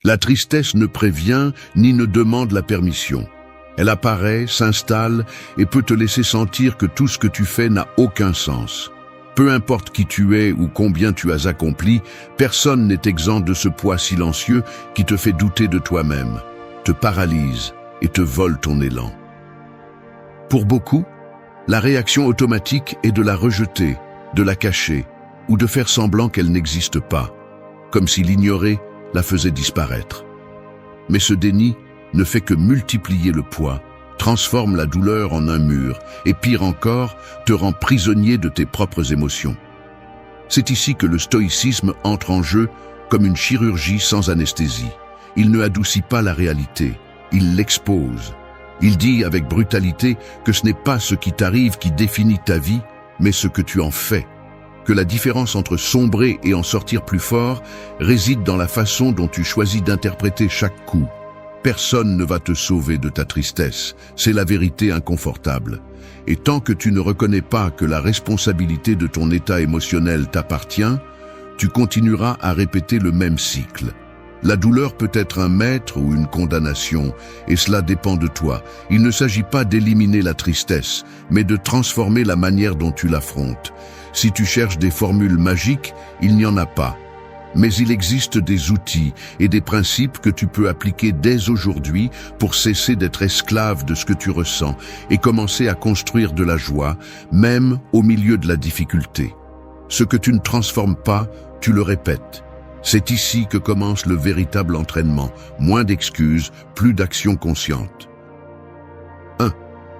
La tristesse ne prévient ni ne demande la permission. Elle apparaît, s'installe et peut te laisser sentir que tout ce que tu fais n'a aucun sens. Peu importe qui tu es ou combien tu as accompli, personne n'est exempt de ce poids silencieux qui te fait douter de toi-même, te paralyse et te vole ton élan. Pour beaucoup, la réaction automatique est de la rejeter, de la cacher ou de faire semblant qu'elle n'existe pas, comme si l'ignorer la faisait disparaître. Mais ce déni ne fait que multiplier le poids, transforme la douleur en un mur et pire encore, te rend prisonnier de tes propres émotions. C'est ici que le stoïcisme entre en jeu comme une chirurgie sans anesthésie. Il ne adoucit pas la réalité, il l'expose. Il dit avec brutalité que ce n'est pas ce qui t'arrive qui définit ta vie, mais ce que tu en fais. Que la différence entre sombrer et en sortir plus fort réside dans la façon dont tu choisis d'interpréter chaque coup. Personne ne va te sauver de ta tristesse, c'est la vérité inconfortable. Et tant que tu ne reconnais pas que la responsabilité de ton état émotionnel t'appartient, tu continueras à répéter le même cycle. La douleur peut être un maître ou une condamnation, et cela dépend de toi. Il ne s'agit pas d'éliminer la tristesse, mais de transformer la manière dont tu l'affrontes. Si tu cherches des formules magiques, il n'y en a pas. Mais il existe des outils et des principes que tu peux appliquer dès aujourd'hui pour cesser d'être esclave de ce que tu ressens et commencer à construire de la joie, même au milieu de la difficulté. Ce que tu ne transformes pas, tu le répètes. C'est ici que commence le véritable entraînement. Moins d'excuses, plus d'action consciente. 1.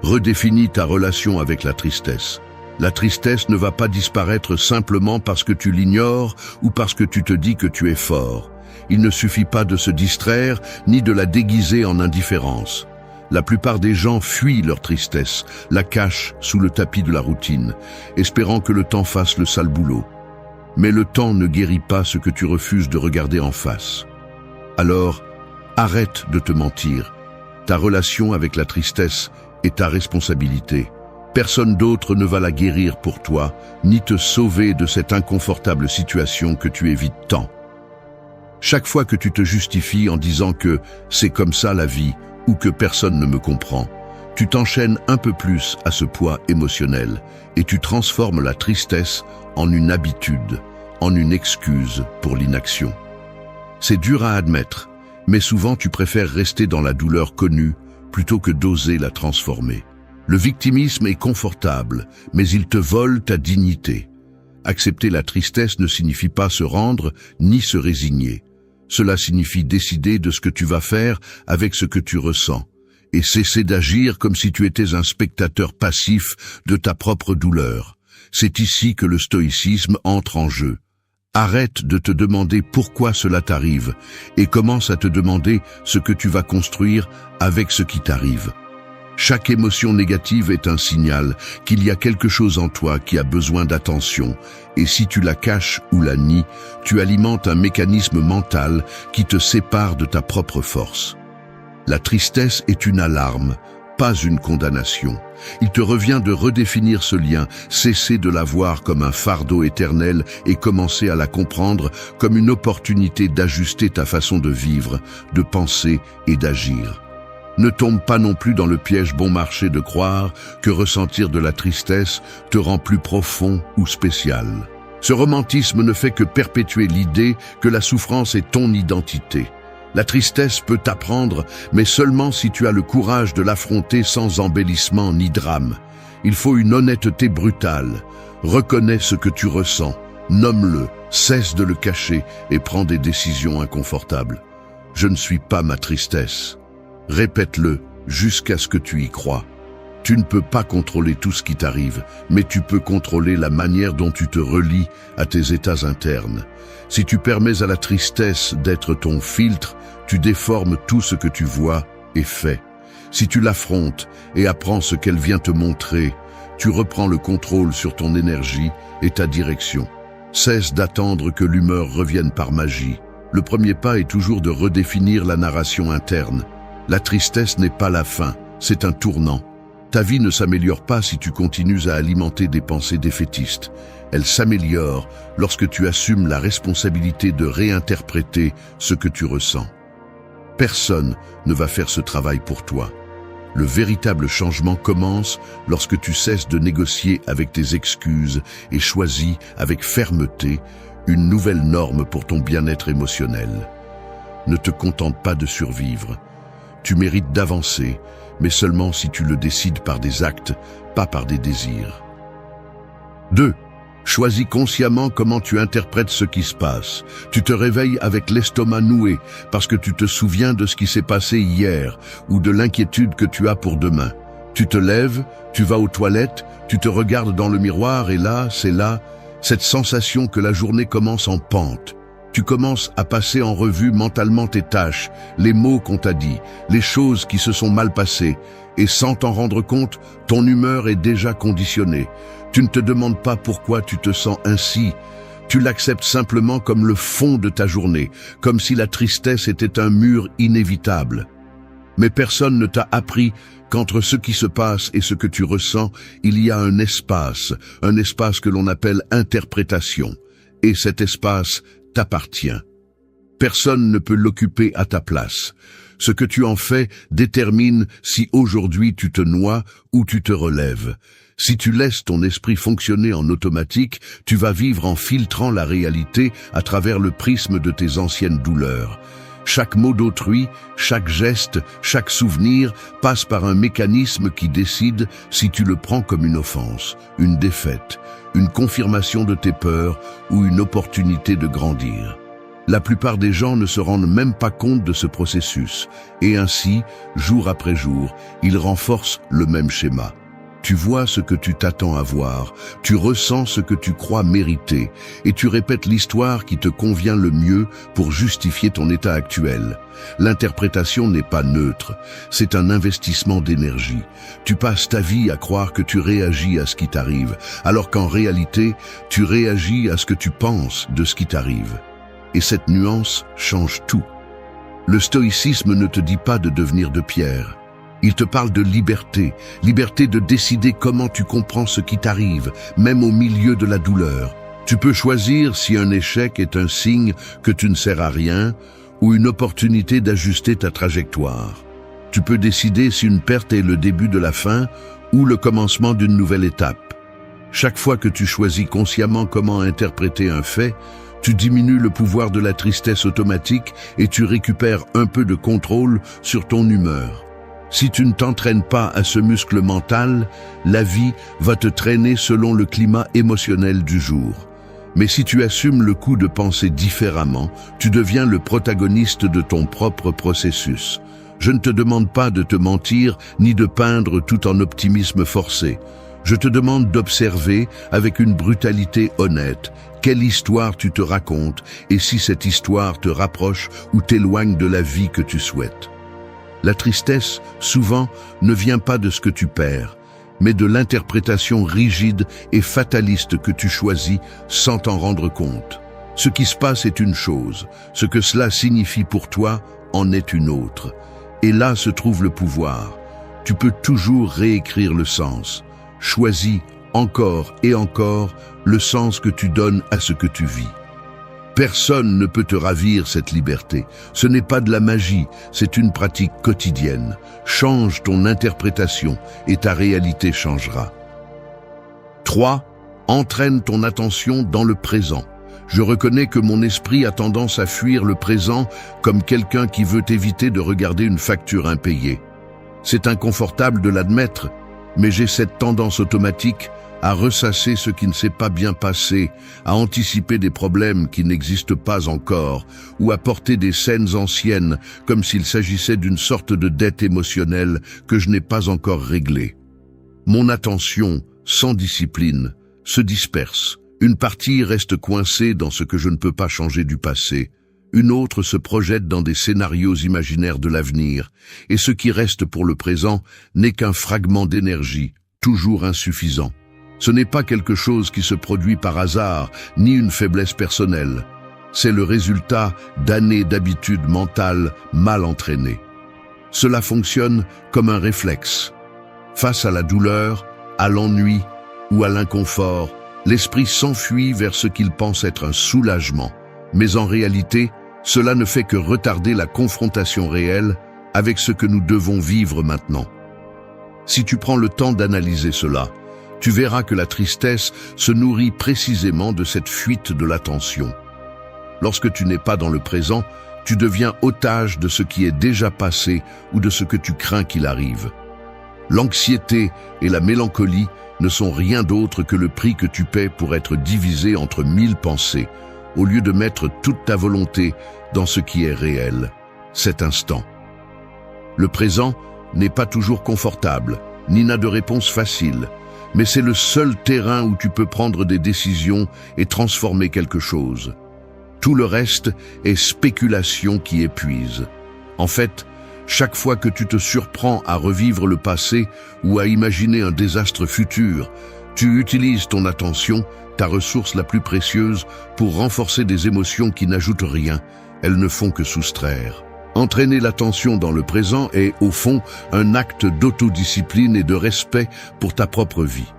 Redéfinis ta relation avec la tristesse. La tristesse ne va pas disparaître simplement parce que tu l'ignores ou parce que tu te dis que tu es fort. Il ne suffit pas de se distraire ni de la déguiser en indifférence. La plupart des gens fuient leur tristesse, la cachent sous le tapis de la routine, espérant que le temps fasse le sale boulot. Mais le temps ne guérit pas ce que tu refuses de regarder en face. Alors, arrête de te mentir. Ta relation avec la tristesse est ta responsabilité. Personne d'autre ne va la guérir pour toi, ni te sauver de cette inconfortable situation que tu évites tant. Chaque fois que tu te justifies en disant que c'est comme ça la vie ou que personne ne me comprend, tu t'enchaînes un peu plus à ce poids émotionnel et tu transformes la tristesse en une habitude, en une excuse pour l'inaction. C'est dur à admettre, mais souvent tu préfères rester dans la douleur connue plutôt que d'oser la transformer. Le victimisme est confortable, mais il te vole ta dignité. Accepter la tristesse ne signifie pas se rendre ni se résigner. Cela signifie décider de ce que tu vas faire avec ce que tu ressens et cesser d'agir comme si tu étais un spectateur passif de ta propre douleur. C'est ici que le stoïcisme entre en jeu. Arrête de te demander pourquoi cela t'arrive et commence à te demander ce que tu vas construire avec ce qui t'arrive. Chaque émotion négative est un signal qu'il y a quelque chose en toi qui a besoin d'attention, et si tu la caches ou la nies, tu alimentes un mécanisme mental qui te sépare de ta propre force. La tristesse est une alarme, pas une condamnation. Il te revient de redéfinir ce lien, cesser de la voir comme un fardeau éternel et commencer à la comprendre comme une opportunité d'ajuster ta façon de vivre, de penser et d'agir. Ne tombe pas non plus dans le piège bon marché de croire que ressentir de la tristesse te rend plus profond ou spécial. Ce romantisme ne fait que perpétuer l'idée que la souffrance est ton identité. La tristesse peut t'apprendre, mais seulement si tu as le courage de l'affronter sans embellissement ni drame. Il faut une honnêteté brutale. Reconnais ce que tu ressens, nomme-le, cesse de le cacher et prends des décisions inconfortables. Je ne suis pas ma tristesse. Répète-le jusqu'à ce que tu y crois. Tu ne peux pas contrôler tout ce qui t'arrive, mais tu peux contrôler la manière dont tu te relies à tes états internes. Si tu permets à la tristesse d'être ton filtre, tu déformes tout ce que tu vois et fais. Si tu l'affrontes et apprends ce qu'elle vient te montrer, tu reprends le contrôle sur ton énergie et ta direction. Cesse d'attendre que l'humeur revienne par magie. Le premier pas est toujours de redéfinir la narration interne. La tristesse n'est pas la fin, c'est un tournant. Ta vie ne s'améliore pas si tu continues à alimenter des pensées défaitistes. Elle s'améliore lorsque tu assumes la responsabilité de réinterpréter ce que tu ressens. Personne ne va faire ce travail pour toi. Le véritable changement commence lorsque tu cesses de négocier avec tes excuses et choisis avec fermeté une nouvelle norme pour ton bien-être émotionnel. Ne te contente pas de survivre. Tu mérites d'avancer, mais seulement si tu le décides par des actes, pas par des désirs. 2. Choisis consciemment comment tu interprètes ce qui se passe. Tu te réveilles avec l'estomac noué parce que tu te souviens de ce qui s'est passé hier ou de l'inquiétude que tu as pour demain. Tu te lèves, tu vas aux toilettes, tu te regardes dans le miroir et là, c'est là, cette sensation que la journée commence en pente. Tu commences à passer en revue mentalement tes tâches, les mots qu'on t'a dit, les choses qui se sont mal passées, et sans t'en rendre compte, ton humeur est déjà conditionnée. Tu ne te demandes pas pourquoi tu te sens ainsi, tu l'acceptes simplement comme le fond de ta journée, comme si la tristesse était un mur inévitable. Mais personne ne t'a appris qu'entre ce qui se passe et ce que tu ressens, il y a un espace que l'on appelle interprétation, et cet espace t'appartient. Personne ne peut l'occuper à ta place. Ce que tu en fais détermine si aujourd'hui tu te noies ou tu te relèves. Si tu laisses ton esprit fonctionner en automatique, tu vas vivre en filtrant la réalité à travers le prisme de tes anciennes douleurs. Chaque mot d'autrui, chaque geste, chaque souvenir passe par un mécanisme qui décide si tu le prends comme une offense, une défaite, une confirmation de tes peurs ou une opportunité de grandir. La plupart des gens ne se rendent même pas compte de ce processus, et ainsi, jour après jour, ils renforcent le même schéma. Tu vois ce que tu t'attends à voir, tu ressens ce que tu crois mériter, et tu répètes l'histoire qui te convient le mieux pour justifier ton état actuel. L'interprétation n'est pas neutre, c'est un investissement d'énergie. Tu passes ta vie à croire que tu réagis à ce qui t'arrive, alors qu'en réalité, tu réagis à ce que tu penses de ce qui t'arrive. Et cette nuance change tout. Le stoïcisme ne te dit pas de devenir de pierre. Il te parle de liberté, liberté de décider comment tu comprends ce qui t'arrive, même au milieu de la douleur. Tu peux choisir si un échec est un signe que tu ne sers à rien ou une opportunité d'ajuster ta trajectoire. Tu peux décider si une perte est le début de la fin ou le commencement d'une nouvelle étape. Chaque fois que tu choisis consciemment comment interpréter un fait, tu diminues le pouvoir de la tristesse automatique et tu récupères un peu de contrôle sur ton humeur. Si tu ne t'entraînes pas à ce muscle mental, la vie va te traîner selon le climat émotionnel du jour. Mais si tu assumes le coup de penser différemment, tu deviens le protagoniste de ton propre processus. Je ne te demande pas de te mentir ni de peindre tout en optimisme forcé. Je te demande d'observer avec une brutalité honnête quelle histoire tu te racontes et si cette histoire te rapproche ou t'éloigne de la vie que tu souhaites. La tristesse, souvent, ne vient pas de ce que tu perds, mais de l'interprétation rigide et fataliste que tu choisis sans t'en rendre compte. Ce qui se passe est une chose, ce que cela signifie pour toi en est une autre. Et là se trouve le pouvoir. Tu peux toujours réécrire le sens. Choisis encore et encore le sens que tu donnes à ce que tu vis. Personne ne peut te ravir cette liberté. Ce n'est pas de la magie, c'est une pratique quotidienne. Change ton interprétation et ta réalité changera. 3. Entraîne ton attention dans le présent. Je reconnais que mon esprit a tendance à fuir le présent comme quelqu'un qui veut éviter de regarder une facture impayée. C'est inconfortable de l'admettre, mais j'ai cette tendance automatique à ressasser ce qui ne s'est pas bien passé, à anticiper des problèmes qui n'existent pas encore, ou à porter des scènes anciennes comme s'il s'agissait d'une sorte de dette émotionnelle que je n'ai pas encore réglée. Mon attention, sans discipline, se disperse. Une partie reste coincée dans ce que je ne peux pas changer du passé. Une autre se projette dans des scénarios imaginaires de l'avenir, et ce qui reste pour le présent n'est qu'un fragment d'énergie, toujours insuffisant. Ce n'est pas quelque chose qui se produit par hasard, ni une faiblesse personnelle. C'est le résultat d'années d'habitudes mentales mal entraînées. Cela fonctionne comme un réflexe. Face à la douleur, à l'ennui ou à l'inconfort, l'esprit s'enfuit vers ce qu'il pense être un soulagement. Mais en réalité, Cela ne fait que retarder la confrontation réelle avec ce que nous devons vivre maintenant. Si tu prends le temps d'analyser cela, tu verras que la tristesse se nourrit précisément de cette fuite de l'attention. Lorsque tu n'es pas dans le présent, tu deviens otage de ce qui est déjà passé ou de ce que tu crains qu'il arrive. L'anxiété et la mélancolie ne sont rien d'autre que le prix que tu paies pour être divisé entre 1000 pensées, au lieu de mettre toute ta volonté dans ce qui est réel, cet instant. Le présent n'est pas toujours confortable, ni n'a de réponse facile, mais c'est le seul terrain où tu peux prendre des décisions et transformer quelque chose. Tout le reste est spéculation qui épuise. En fait, chaque fois que tu te surprends à revivre le passé ou à imaginer un désastre futur, tu utilises ton attention, ta ressource la plus précieuse, pour renforcer des émotions qui n'ajoutent rien, elles ne font que soustraire. Entraîner l'attention dans le présent est, au fond, un acte d'autodiscipline et de respect pour ta propre vie.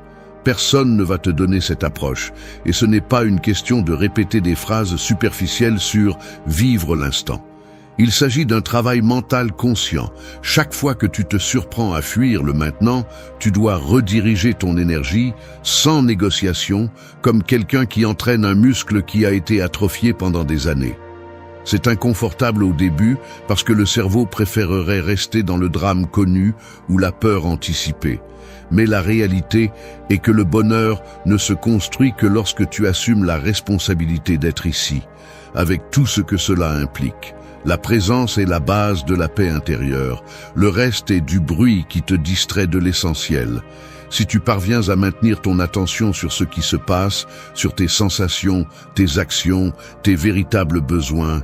Personne ne va te donner cette approche, et ce n'est pas une question de répéter des phrases superficielles sur « vivre l'instant ». Il s'agit d'un travail mental conscient. Chaque fois que tu te surprends à fuir le maintenant, tu dois rediriger ton énergie, sans négociation, comme quelqu'un qui entraîne un muscle qui a été atrophié pendant des années. C'est inconfortable au début parce que le cerveau préférerait rester dans le drame connu ou la peur anticipée. Mais la réalité est que le bonheur ne se construit que lorsque tu assumes la responsabilité d'être ici, avec tout ce que cela implique. La présence est la base de la paix intérieure. Le reste est du bruit qui te distrait de l'essentiel. Si tu parviens à maintenir ton attention sur ce qui se passe, sur tes sensations, tes actions, tes véritables besoins,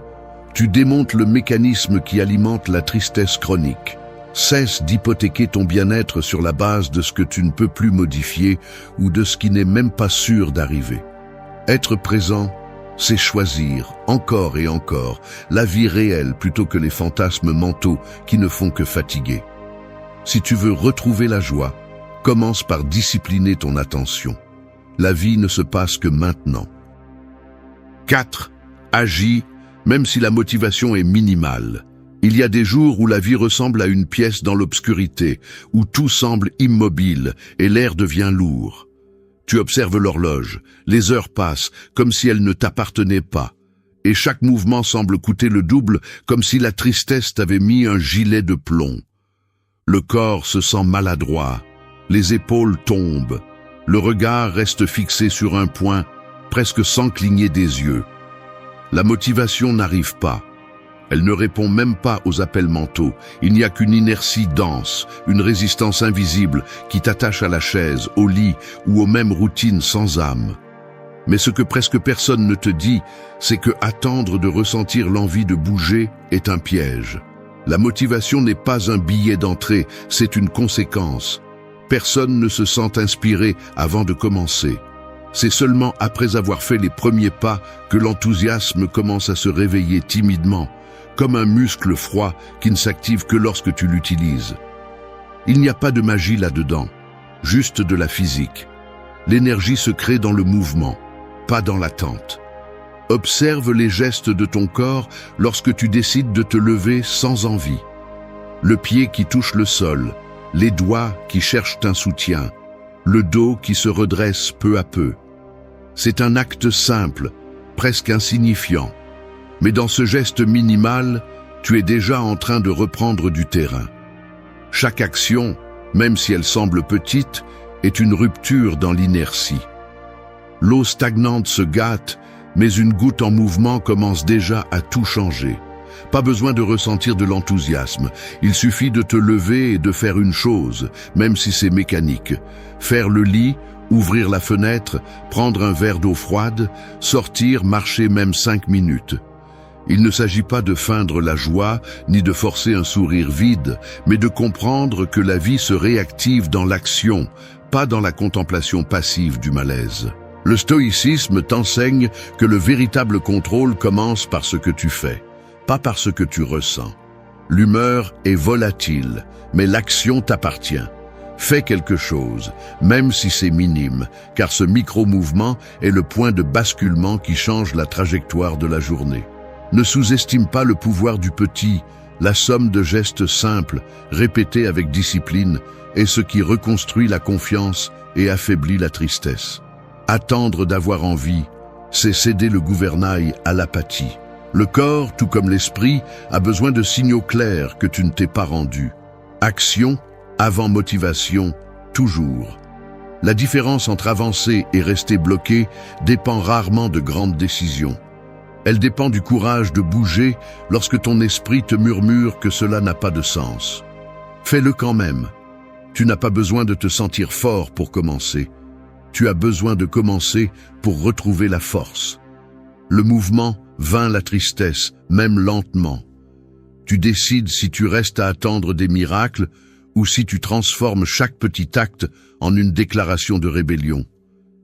tu démontes le mécanisme qui alimente la tristesse chronique. Cesse d'hypothéquer ton bien-être sur la base de ce que tu ne peux plus modifier ou de ce qui n'est même pas sûr d'arriver. Être présent, c'est choisir, encore et encore, la vie réelle plutôt que les fantasmes mentaux qui ne font que fatiguer. Si tu veux retrouver la joie, commence par discipliner ton attention. La vie ne se passe que maintenant. 4. Agis, même si la motivation est minimale. Il y a des jours où la vie ressemble à une pièce dans l'obscurité, où tout semble immobile et l'air devient lourd. Tu observes l'horloge, les heures passent comme si elles ne t'appartenaient pas, et chaque mouvement semble coûter le double, comme si la tristesse t'avait mis un gilet de plomb. Le corps se sent maladroit, les épaules tombent, le regard reste fixé sur un point, presque sans cligner des yeux. La motivation n'arrive pas. Elle ne répond même pas aux appels mentaux. Il n'y a qu'une inertie dense, une résistance invisible qui t'attache à la chaise, au lit ou aux mêmes routines sans âme. Mais ce que presque personne ne te dit, c'est que attendre de ressentir l'envie de bouger est un piège. La motivation n'est pas un billet d'entrée, c'est une conséquence. Personne ne se sent inspiré avant de commencer. C'est seulement après avoir fait les premiers pas que l'enthousiasme commence à se réveiller timidement, comme un muscle froid qui ne s'active que lorsque tu l'utilises. Il n'y a pas de magie là-dedans, juste de la physique. L'énergie se crée dans le mouvement, pas dans l'attente. Observe les gestes de ton corps lorsque tu décides de te lever sans envie. Le pied qui touche le sol, les doigts qui cherchent un soutien, le dos qui se redresse peu à peu. C'est un acte simple, presque insignifiant. Mais dans ce geste minimal, tu es déjà en train de reprendre du terrain. Chaque action, même si elle semble petite, est une rupture dans l'inertie. L'eau stagnante se gâte, mais une goutte en mouvement commence déjà à tout changer. Pas besoin de ressentir de l'enthousiasme. Il suffit de te lever et de faire une chose, même si c'est mécanique. Faire le lit, ouvrir la fenêtre, prendre un verre d'eau froide, sortir, marcher même 5 minutes. Il ne s'agit pas de feindre la joie, ni de forcer un sourire vide, mais de comprendre que la vie se réactive dans l'action, pas dans la contemplation passive du malaise. Le stoïcisme t'enseigne que le véritable contrôle commence par ce que tu fais, pas par ce que tu ressens. L'humeur est volatile, mais l'action t'appartient. Fais quelque chose, même si c'est minime, car ce micro-mouvement est le point de basculement qui change la trajectoire de la journée. Ne sous-estime pas le pouvoir du petit. La somme de gestes simples, répétés avec discipline, est ce qui reconstruit la confiance et affaiblit la tristesse. Attendre d'avoir envie, c'est céder le gouvernail à l'apathie. Le corps, tout comme l'esprit, a besoin de signaux clairs que tu ne t'es pas rendu. Action avant motivation, toujours. La différence entre avancer et rester bloqué dépend rarement de grandes décisions. Elle dépend du courage de bouger lorsque ton esprit te murmure que cela n'a pas de sens. Fais-le quand même. Tu n'as pas besoin de te sentir fort pour commencer. Tu as besoin de commencer pour retrouver la force. Le mouvement vainc la tristesse, même lentement. Tu décides si tu restes à attendre des miracles ou si tu transformes chaque petit acte en une déclaration de rébellion.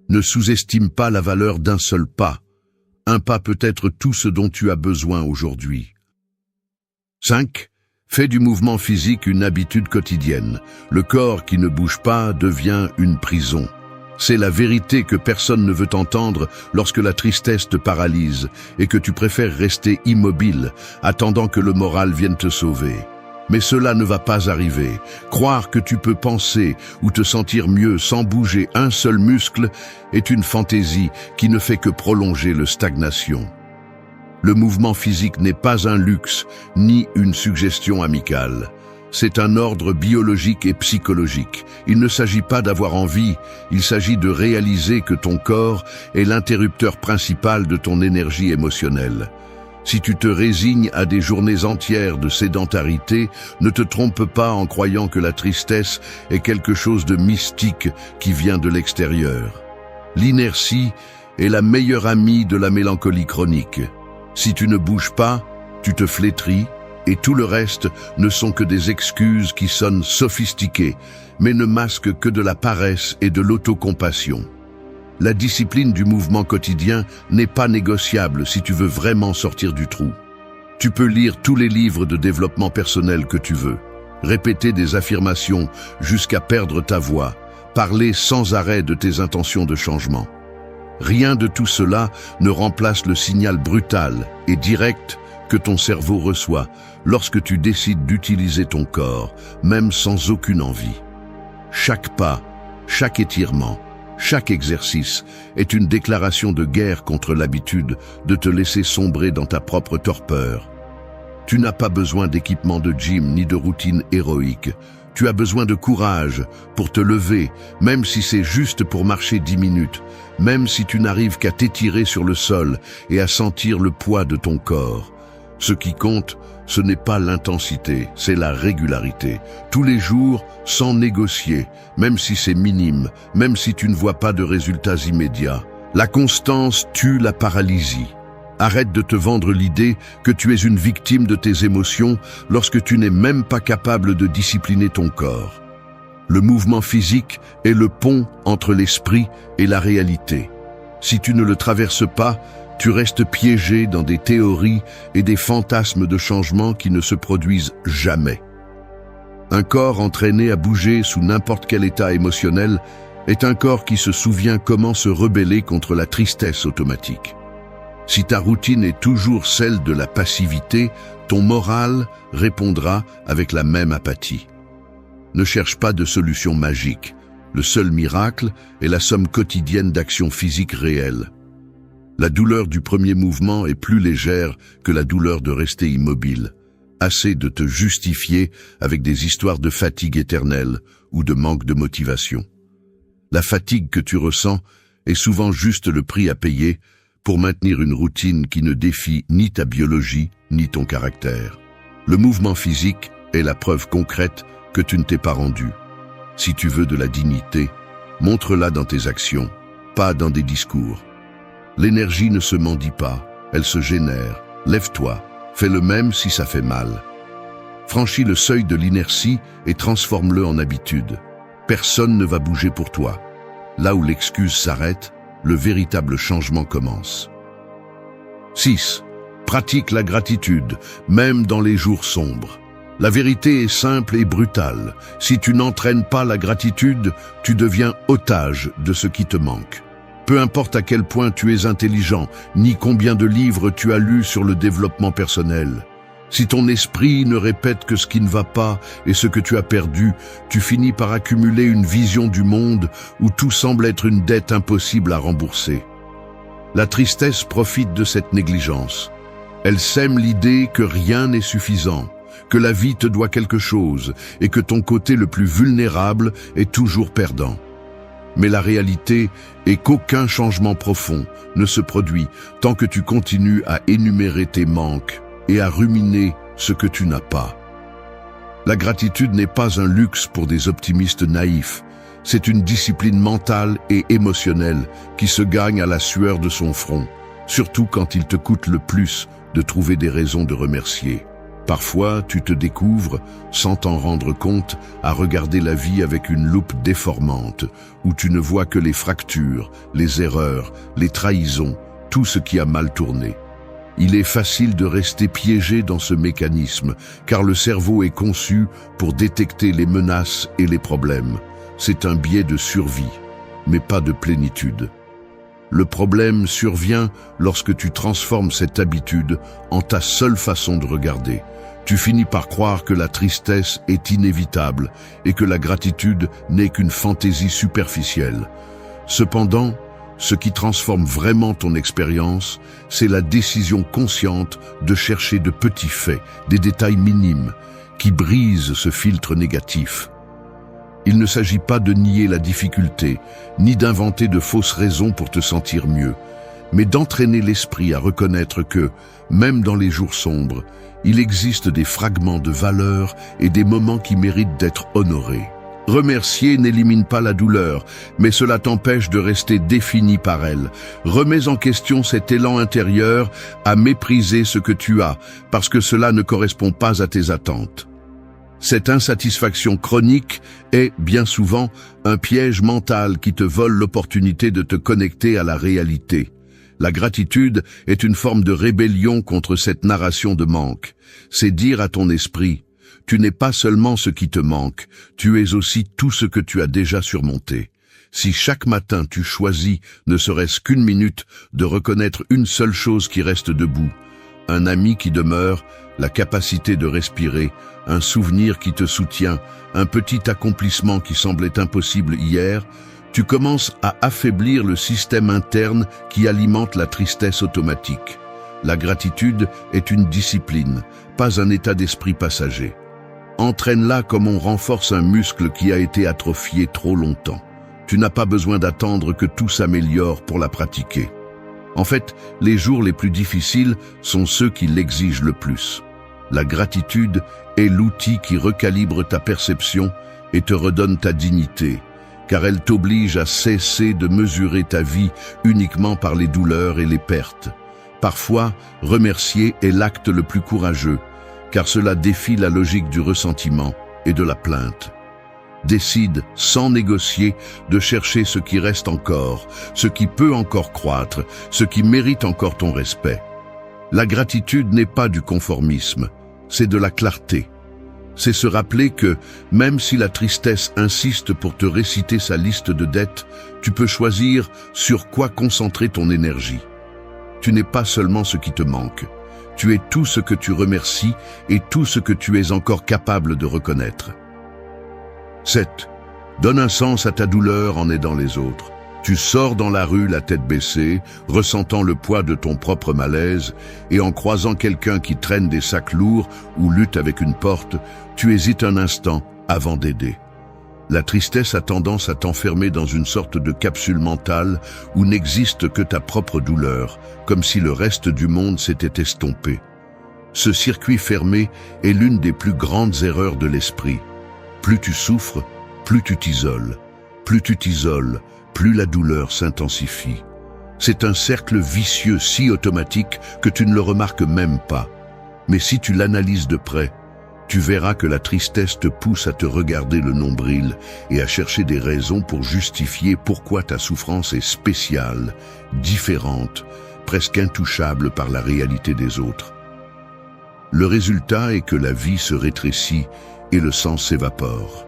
Ne sous-estime pas la valeur d'un seul pas. Un pas peut être tout ce dont tu as besoin aujourd'hui. 5. Fais du mouvement physique une habitude quotidienne. Le corps qui ne bouge pas devient une prison. C'est la vérité que personne ne veut entendre lorsque la tristesse te paralyse et que tu préfères rester immobile, attendant que le moral vienne te sauver. Mais cela ne va pas arriver. Croire que tu peux penser ou te sentir mieux sans bouger un seul muscle est une fantaisie qui ne fait que prolonger la stagnation. Le mouvement physique n'est pas un luxe, ni une suggestion amicale. C'est un ordre biologique et psychologique. Il ne s'agit pas d'avoir envie, il s'agit de réaliser que ton corps est l'interrupteur principal de ton énergie émotionnelle. Si tu te résignes à des journées entières de sédentarité, ne te trompe pas en croyant que la tristesse est quelque chose de mystique qui vient de l'extérieur. L'inertie est la meilleure amie de la mélancolie chronique. Si tu ne bouges pas, tu te flétris, et tout le reste ne sont que des excuses qui sonnent sophistiquées, mais ne masquent que de la paresse et de l'autocompassion. La discipline du mouvement quotidien n'est pas négociable si tu veux vraiment sortir du trou. Tu peux lire tous les livres de développement personnel que tu veux, répéter des affirmations jusqu'à perdre ta voix, parler sans arrêt de tes intentions de changement. Rien de tout cela ne remplace le signal brutal et direct que ton cerveau reçoit lorsque tu décides d'utiliser ton corps, même sans aucune envie. Chaque pas, chaque étirement, chaque exercice est une déclaration de guerre contre l'habitude de te laisser sombrer dans ta propre torpeur. Tu n'as pas besoin d'équipement de gym ni de routine héroïque. Tu as besoin de courage pour te lever, même si c'est juste pour marcher 10 minutes, même si tu n'arrives qu'à t'étirer sur le sol et à sentir le poids de ton corps. Ce qui compte, ce n'est pas l'intensité, c'est la régularité. Tous les jours, sans négocier, même si c'est minime, même si tu ne vois pas de résultats immédiats. La constance tue la paralysie. Arrête de te vendre l'idée que tu es une victime de tes émotions lorsque tu n'es même pas capable de discipliner ton corps. Le mouvement physique est le pont entre l'esprit et la réalité. Si tu ne le traverses pas, tu restes piégé dans des théories et des fantasmes de changement qui ne se produisent jamais. Un corps entraîné à bouger sous n'importe quel état émotionnel est un corps qui se souvient comment se rebeller contre la tristesse automatique. Si ta routine est toujours celle de la passivité, ton moral répondra avec la même apathie. Ne cherche pas de solution magique. Le seul miracle est la somme quotidienne d'actions physiques réelles. La douleur du premier mouvement est plus légère que la douleur de rester immobile. Assez de te justifier avec des histoires de fatigue éternelle ou de manque de motivation. La fatigue que tu ressens est souvent juste le prix à payer pour maintenir une routine qui ne défie ni ta biologie ni ton caractère. Le mouvement physique est la preuve concrète que tu ne t'es pas rendu. Si tu veux de la dignité, montre-la dans tes actions, pas dans des discours. L'énergie ne se mendie pas, elle se génère. Lève-toi, fais le même si ça fait mal. Franchis le seuil de l'inertie et transforme-le en habitude. Personne ne va bouger pour toi. Là où l'excuse s'arrête, le véritable changement commence. 6. Pratique la gratitude, même dans les jours sombres. La vérité est simple et brutale. Si tu n'entraînes pas la gratitude, tu deviens otage de ce qui te manque. Peu importe à quel point tu es intelligent, ni combien de livres tu as lus sur le développement personnel. Si ton esprit ne répète que ce qui ne va pas et ce que tu as perdu, tu finis par accumuler une vision du monde où tout semble être une dette impossible à rembourser. La tristesse profite de cette négligence. Elle sème l'idée que rien n'est suffisant, que la vie te doit quelque chose et que ton côté le plus vulnérable est toujours perdant. Mais la réalité est qu'aucun changement profond ne se produit tant que tu continues à énumérer tes manques et à ruminer ce que tu n'as pas. La gratitude n'est pas un luxe pour des optimistes naïfs, c'est une discipline mentale et émotionnelle qui se gagne à la sueur de son front, surtout quand il te coûte le plus de trouver des raisons de remercier. Parfois, tu te découvres, sans t'en rendre compte, à regarder la vie avec une loupe déformante, où tu ne vois que les fractures, les erreurs, les trahisons, tout ce qui a mal tourné. Il est facile de rester piégé dans ce mécanisme, car le cerveau est conçu pour détecter les menaces et les problèmes. C'est un biais de survie, mais pas de plénitude. Le problème survient lorsque tu transformes cette habitude en ta seule façon de regarder. Tu finis par croire que la tristesse est inévitable et que la gratitude n'est qu'une fantaisie superficielle. Cependant, ce qui transforme vraiment ton expérience, c'est la décision consciente de chercher de petits faits, des détails minimes, qui brisent ce filtre négatif. Il ne s'agit pas de nier la difficulté, ni d'inventer de fausses raisons pour te sentir mieux, mais d'entraîner l'esprit à reconnaître que, même dans les jours sombres, il existe des fragments de valeur et des moments qui méritent d'être honorés. Remercier n'élimine pas la douleur, mais cela t'empêche de rester défini par elle. Remets en question cet élan intérieur à mépriser ce que tu as, parce que cela ne correspond pas à tes attentes. Cette insatisfaction chronique est, bien souvent, un piège mental qui te vole l'opportunité de te connecter à la réalité. La gratitude est une forme de rébellion contre cette narration de manque. C'est dire à ton esprit: tu n'es pas seulement ce qui te manque, tu es aussi tout ce que tu as déjà surmonté. Si chaque matin tu choisis, ne serait-ce qu'une minute, de reconnaître une seule chose qui reste debout, un ami qui demeure, la capacité de respirer, un souvenir qui te soutient, un petit accomplissement qui semblait impossible hier, tu commences à affaiblir le système interne qui alimente la tristesse automatique. La gratitude est une discipline, pas un état d'esprit passager. Entraîne-la comme on renforce un muscle qui a été atrophié trop longtemps. Tu n'as pas besoin d'attendre que tout s'améliore pour la pratiquer. En fait, les jours les plus difficiles sont ceux qui l'exigent le plus. La gratitude est l'outil qui recalibre ta perception et te redonne ta dignité, car elle t'oblige à cesser de mesurer ta vie uniquement par les douleurs et les pertes. Parfois, remercier est l'acte le plus courageux, car cela défie la logique du ressentiment et de la plainte. Décide, sans négocier, de chercher ce qui reste encore, ce qui peut encore croître, ce qui mérite encore ton respect. La gratitude n'est pas du conformisme, c'est de la clarté. C'est se rappeler que, même si la tristesse insiste pour te réciter sa liste de dettes, tu peux choisir sur quoi concentrer ton énergie. Tu n'es pas seulement ce qui te manque, tu es tout ce que tu remercies et tout ce que tu es encore capable de reconnaître. 7. Donne un sens à ta douleur en aidant les autres. Tu sors dans la rue la tête baissée, ressentant le poids de ton propre malaise, et en croisant quelqu'un qui traîne des sacs lourds ou lutte avec une porte, tu hésites un instant avant d'aider. La tristesse a tendance à t'enfermer dans une sorte de capsule mentale où n'existe que ta propre douleur, comme si le reste du monde s'était estompé. Ce circuit fermé est l'une des plus grandes erreurs de l'esprit. Plus tu souffres, plus tu t'isoles. Plus tu t'isoles, plus la douleur s'intensifie. C'est un cercle vicieux si automatique que tu ne le remarques même pas. Mais si tu l'analyses de près, tu verras que la tristesse te pousse à te regarder le nombril et à chercher des raisons pour justifier pourquoi ta souffrance est spéciale, différente, presque intouchable par la réalité des autres. Le résultat est que la vie se rétrécit et le sens s'évapore.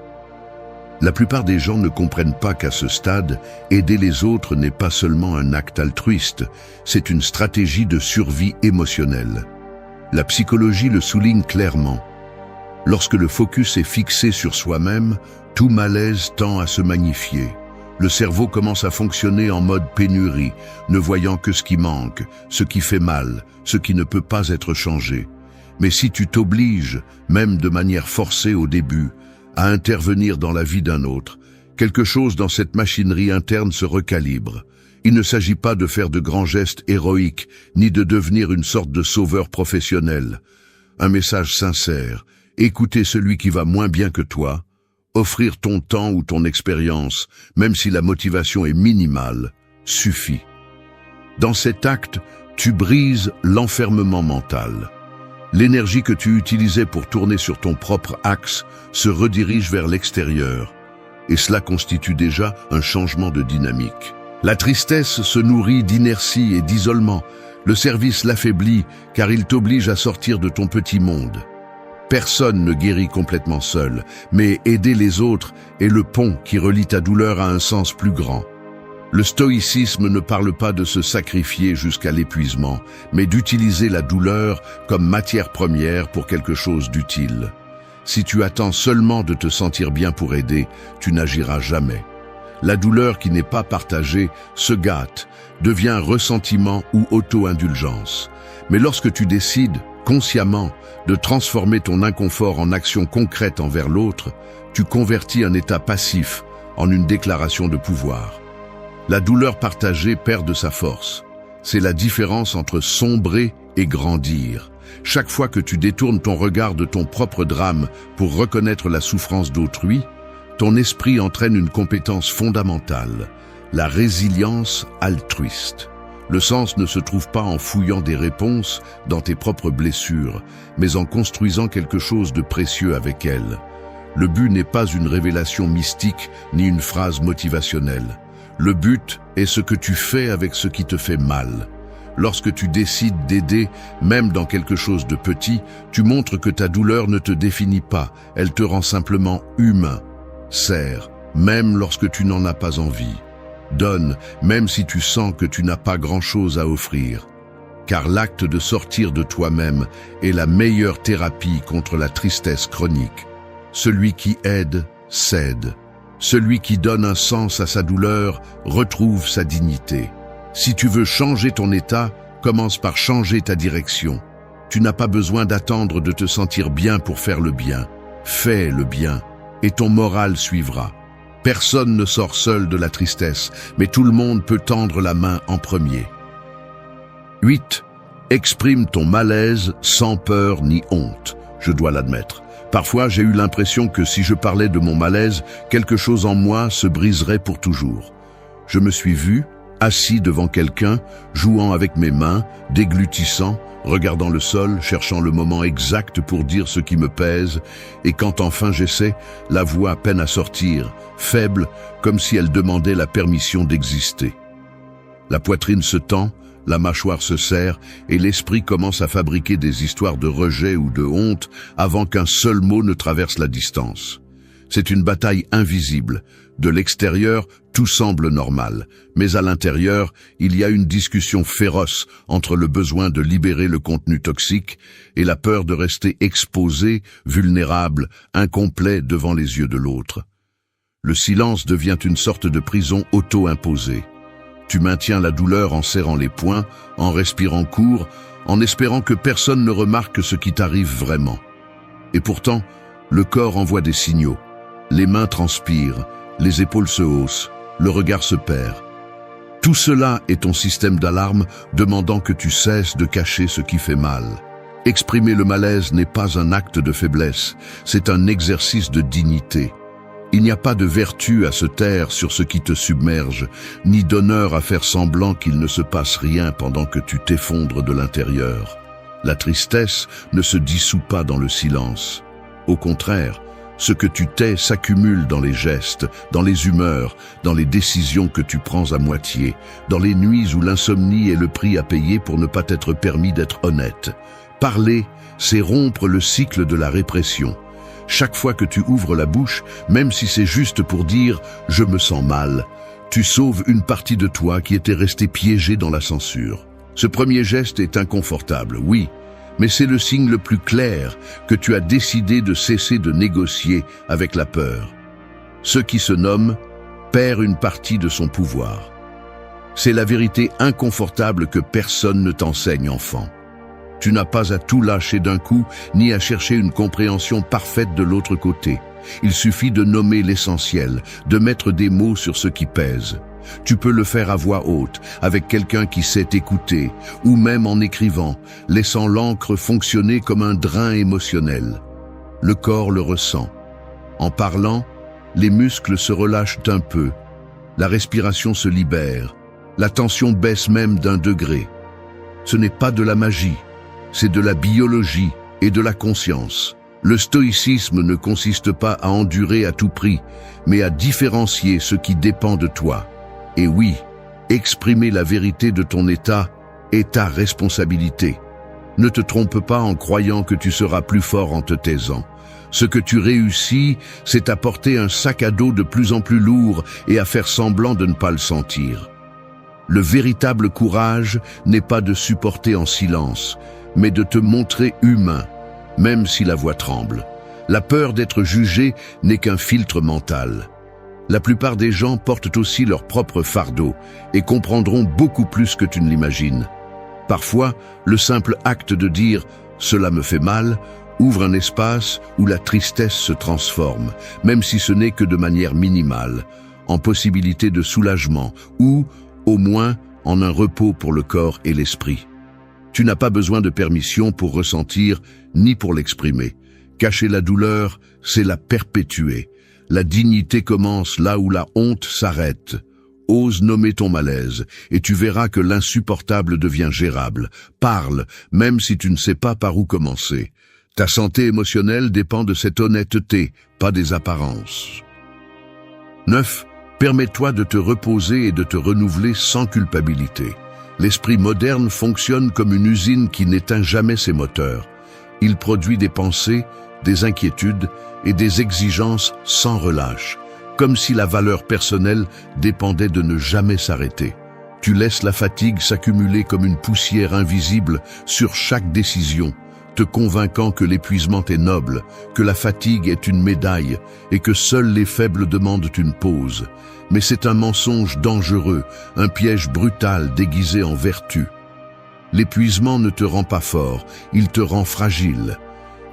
La plupart des gens ne comprennent pas qu'à ce stade, aider les autres n'est pas seulement un acte altruiste, c'est une stratégie de survie émotionnelle. La psychologie le souligne clairement. Lorsque le focus est fixé sur soi-même, tout malaise tend à se magnifier. Le cerveau commence à fonctionner en mode pénurie, ne voyant que ce qui manque, ce qui fait mal, ce qui ne peut pas être changé. Mais si tu t'obliges, même de manière forcée au début, à intervenir dans la vie d'un autre, quelque chose dans cette machinerie interne se recalibre. Il ne s'agit pas de faire de grands gestes héroïques, ni de devenir une sorte de sauveur professionnel. Un message sincère, écouter celui qui va moins bien que toi, offrir ton temps ou ton expérience, même si la motivation est minimale, suffit. Dans cet acte, tu brises l'enfermement mental. L'énergie que tu utilisais pour tourner sur ton propre axe se redirige vers l'extérieur, et cela constitue déjà un changement de dynamique. La tristesse se nourrit d'inertie et d'isolement. Le service l'affaiblit car il t'oblige à sortir de ton petit monde. Personne ne guérit complètement seul, mais aider les autres est le pont qui relie ta douleur à un sens plus grand. Le stoïcisme ne parle pas de se sacrifier jusqu'à l'épuisement, mais d'utiliser la douleur comme matière première pour quelque chose d'utile. Si tu attends seulement de te sentir bien pour aider, tu n'agiras jamais. La douleur qui n'est pas partagée se gâte, devient ressentiment ou auto-indulgence. Mais lorsque tu décides, consciemment, de transformer ton inconfort en action concrète envers l'autre, tu convertis un état passif en une déclaration de pouvoir. La douleur partagée perd de sa force. C'est la différence entre sombrer et grandir. Chaque fois que tu détournes ton regard de ton propre drame pour reconnaître la souffrance d'autrui, ton esprit entraîne une compétence fondamentale, la résilience altruiste. Le sens ne se trouve pas en fouillant des réponses dans tes propres blessures, mais en construisant quelque chose de précieux avec elles. Le but n'est pas une révélation mystique ni une phrase motivationnelle. Le but est ce que tu fais avec ce qui te fait mal. Lorsque tu décides d'aider, même dans quelque chose de petit, tu montres que ta douleur ne te définit pas, elle te rend simplement humain. Sers, même lorsque tu n'en as pas envie. Donne, même si tu sens que tu n'as pas grand-chose à offrir. Car l'acte de sortir de toi-même est la meilleure thérapie contre la tristesse chronique. Celui qui aide, cède. Celui qui donne un sens à sa douleur retrouve sa dignité. Si tu veux changer ton état, commence par changer ta direction. Tu n'as pas besoin d'attendre de te sentir bien pour faire le bien. Fais le bien, et ton moral suivra. Personne ne sort seul de la tristesse, mais tout le monde peut tendre la main en premier. 8. Exprime ton malaise sans peur ni honte, je dois l'admettre. Parfois, j'ai eu l'impression que si je parlais de mon malaise, quelque chose en moi se briserait pour toujours. Je me suis vu, assis devant quelqu'un, jouant avec mes mains, déglutissant, regardant le sol, cherchant le moment exact pour dire ce qui me pèse, et quand enfin j'essaie, la voix peine à sortir, faible, comme si elle demandait la permission d'exister. La poitrine se tend, la mâchoire se serre, et l'esprit commence à fabriquer des histoires de rejet ou de honte avant qu'un seul mot ne traverse la distance. C'est une bataille invisible. De l'extérieur, tout semble normal, mais à l'intérieur, il y a une discussion féroce entre le besoin de libérer le contenu toxique et la peur de rester exposé, vulnérable, incomplet devant les yeux de l'autre. Le silence devient une sorte de prison auto-imposée. Tu maintiens la douleur en serrant les poings, en respirant court, en espérant que personne ne remarque ce qui t'arrive vraiment. Et pourtant, le corps envoie des signaux. Les mains transpirent, les épaules se haussent, le regard se perd. Tout cela est ton système d'alarme demandant que tu cesses de cacher ce qui fait mal. Exprimer le malaise n'est pas un acte de faiblesse, c'est un exercice de dignité. Il n'y a pas de vertu à se taire sur ce qui te submerge, ni d'honneur à faire semblant qu'il ne se passe rien pendant que tu t'effondres de l'intérieur. La tristesse ne se dissout pas dans le silence. Au contraire, ce que tu tais s'accumule dans les gestes, dans les humeurs, dans les décisions que tu prends à moitié, dans les nuits où l'insomnie est le prix à payer pour ne pas t'être permis d'être honnête. Parler, c'est rompre le cycle de la répression. Chaque fois que tu ouvres la bouche, même si c'est juste pour dire « je me sens mal », tu sauves une partie de toi qui était restée piégée dans la censure. Ce premier geste est inconfortable, oui, mais c'est le signe le plus clair que tu as décidé de cesser de négocier avec la peur. Ce qui se nomme perd une partie de son pouvoir. C'est la vérité inconfortable que personne ne t'enseigne, enfant. Tu n'as pas à tout lâcher d'un coup, ni à chercher une compréhension parfaite de l'autre côté. Il suffit de nommer l'essentiel, de mettre des mots sur ce qui pèse. Tu peux le faire à voix haute, avec quelqu'un qui sait écouter, ou même en écrivant, laissant l'encre fonctionner comme un drain émotionnel. Le corps le ressent. En parlant, les muscles se relâchent un peu, la respiration se libère, la tension baisse même d'un degré. Ce n'est pas de la magie, c'est de la biologie et de la conscience. Le stoïcisme ne consiste pas à endurer à tout prix, mais à différencier ce qui dépend de toi. Et oui, exprimer la vérité de ton état est ta responsabilité. Ne te trompe pas en croyant que tu seras plus fort en te taisant. Ce que tu réussis, c'est à porter un sac à dos de plus en plus lourd et à faire semblant de ne pas le sentir. Le véritable courage n'est pas de supporter en silence, mais de te montrer humain, même si la voix tremble. La peur d'être jugé n'est qu'un filtre mental. La plupart des gens portent aussi leur propre fardeau et comprendront beaucoup plus que tu ne l'imagines. Parfois, le simple acte de dire « cela me fait mal » ouvre un espace où la tristesse se transforme, même si ce n'est que de manière minimale, en possibilité de soulagement ou, au moins, en un repos pour le corps et l'esprit. Tu n'as pas besoin de permission pour ressentir ni pour l'exprimer. Cacher la douleur, c'est la perpétuer. La dignité commence là où la honte s'arrête. Ose nommer ton malaise, et tu verras que l'insupportable devient gérable. Parle, même si tu ne sais pas par où commencer. Ta santé émotionnelle dépend de cette honnêteté, pas des apparences. 9. Permets-toi de te reposer et de te renouveler sans culpabilité. L'esprit moderne fonctionne comme une usine qui n'éteint jamais ses moteurs. Il produit des pensées, des inquiétudes et des exigences sans relâche, comme si la valeur personnelle dépendait de ne jamais s'arrêter. Tu laisses la fatigue s'accumuler comme une poussière invisible sur chaque décision, te convainquant que l'épuisement est noble, que la fatigue est une médaille et que seuls les faibles demandent une pause. Mais c'est un mensonge dangereux, un piège brutal déguisé en vertu. L'épuisement ne te rend pas fort, il te rend fragile.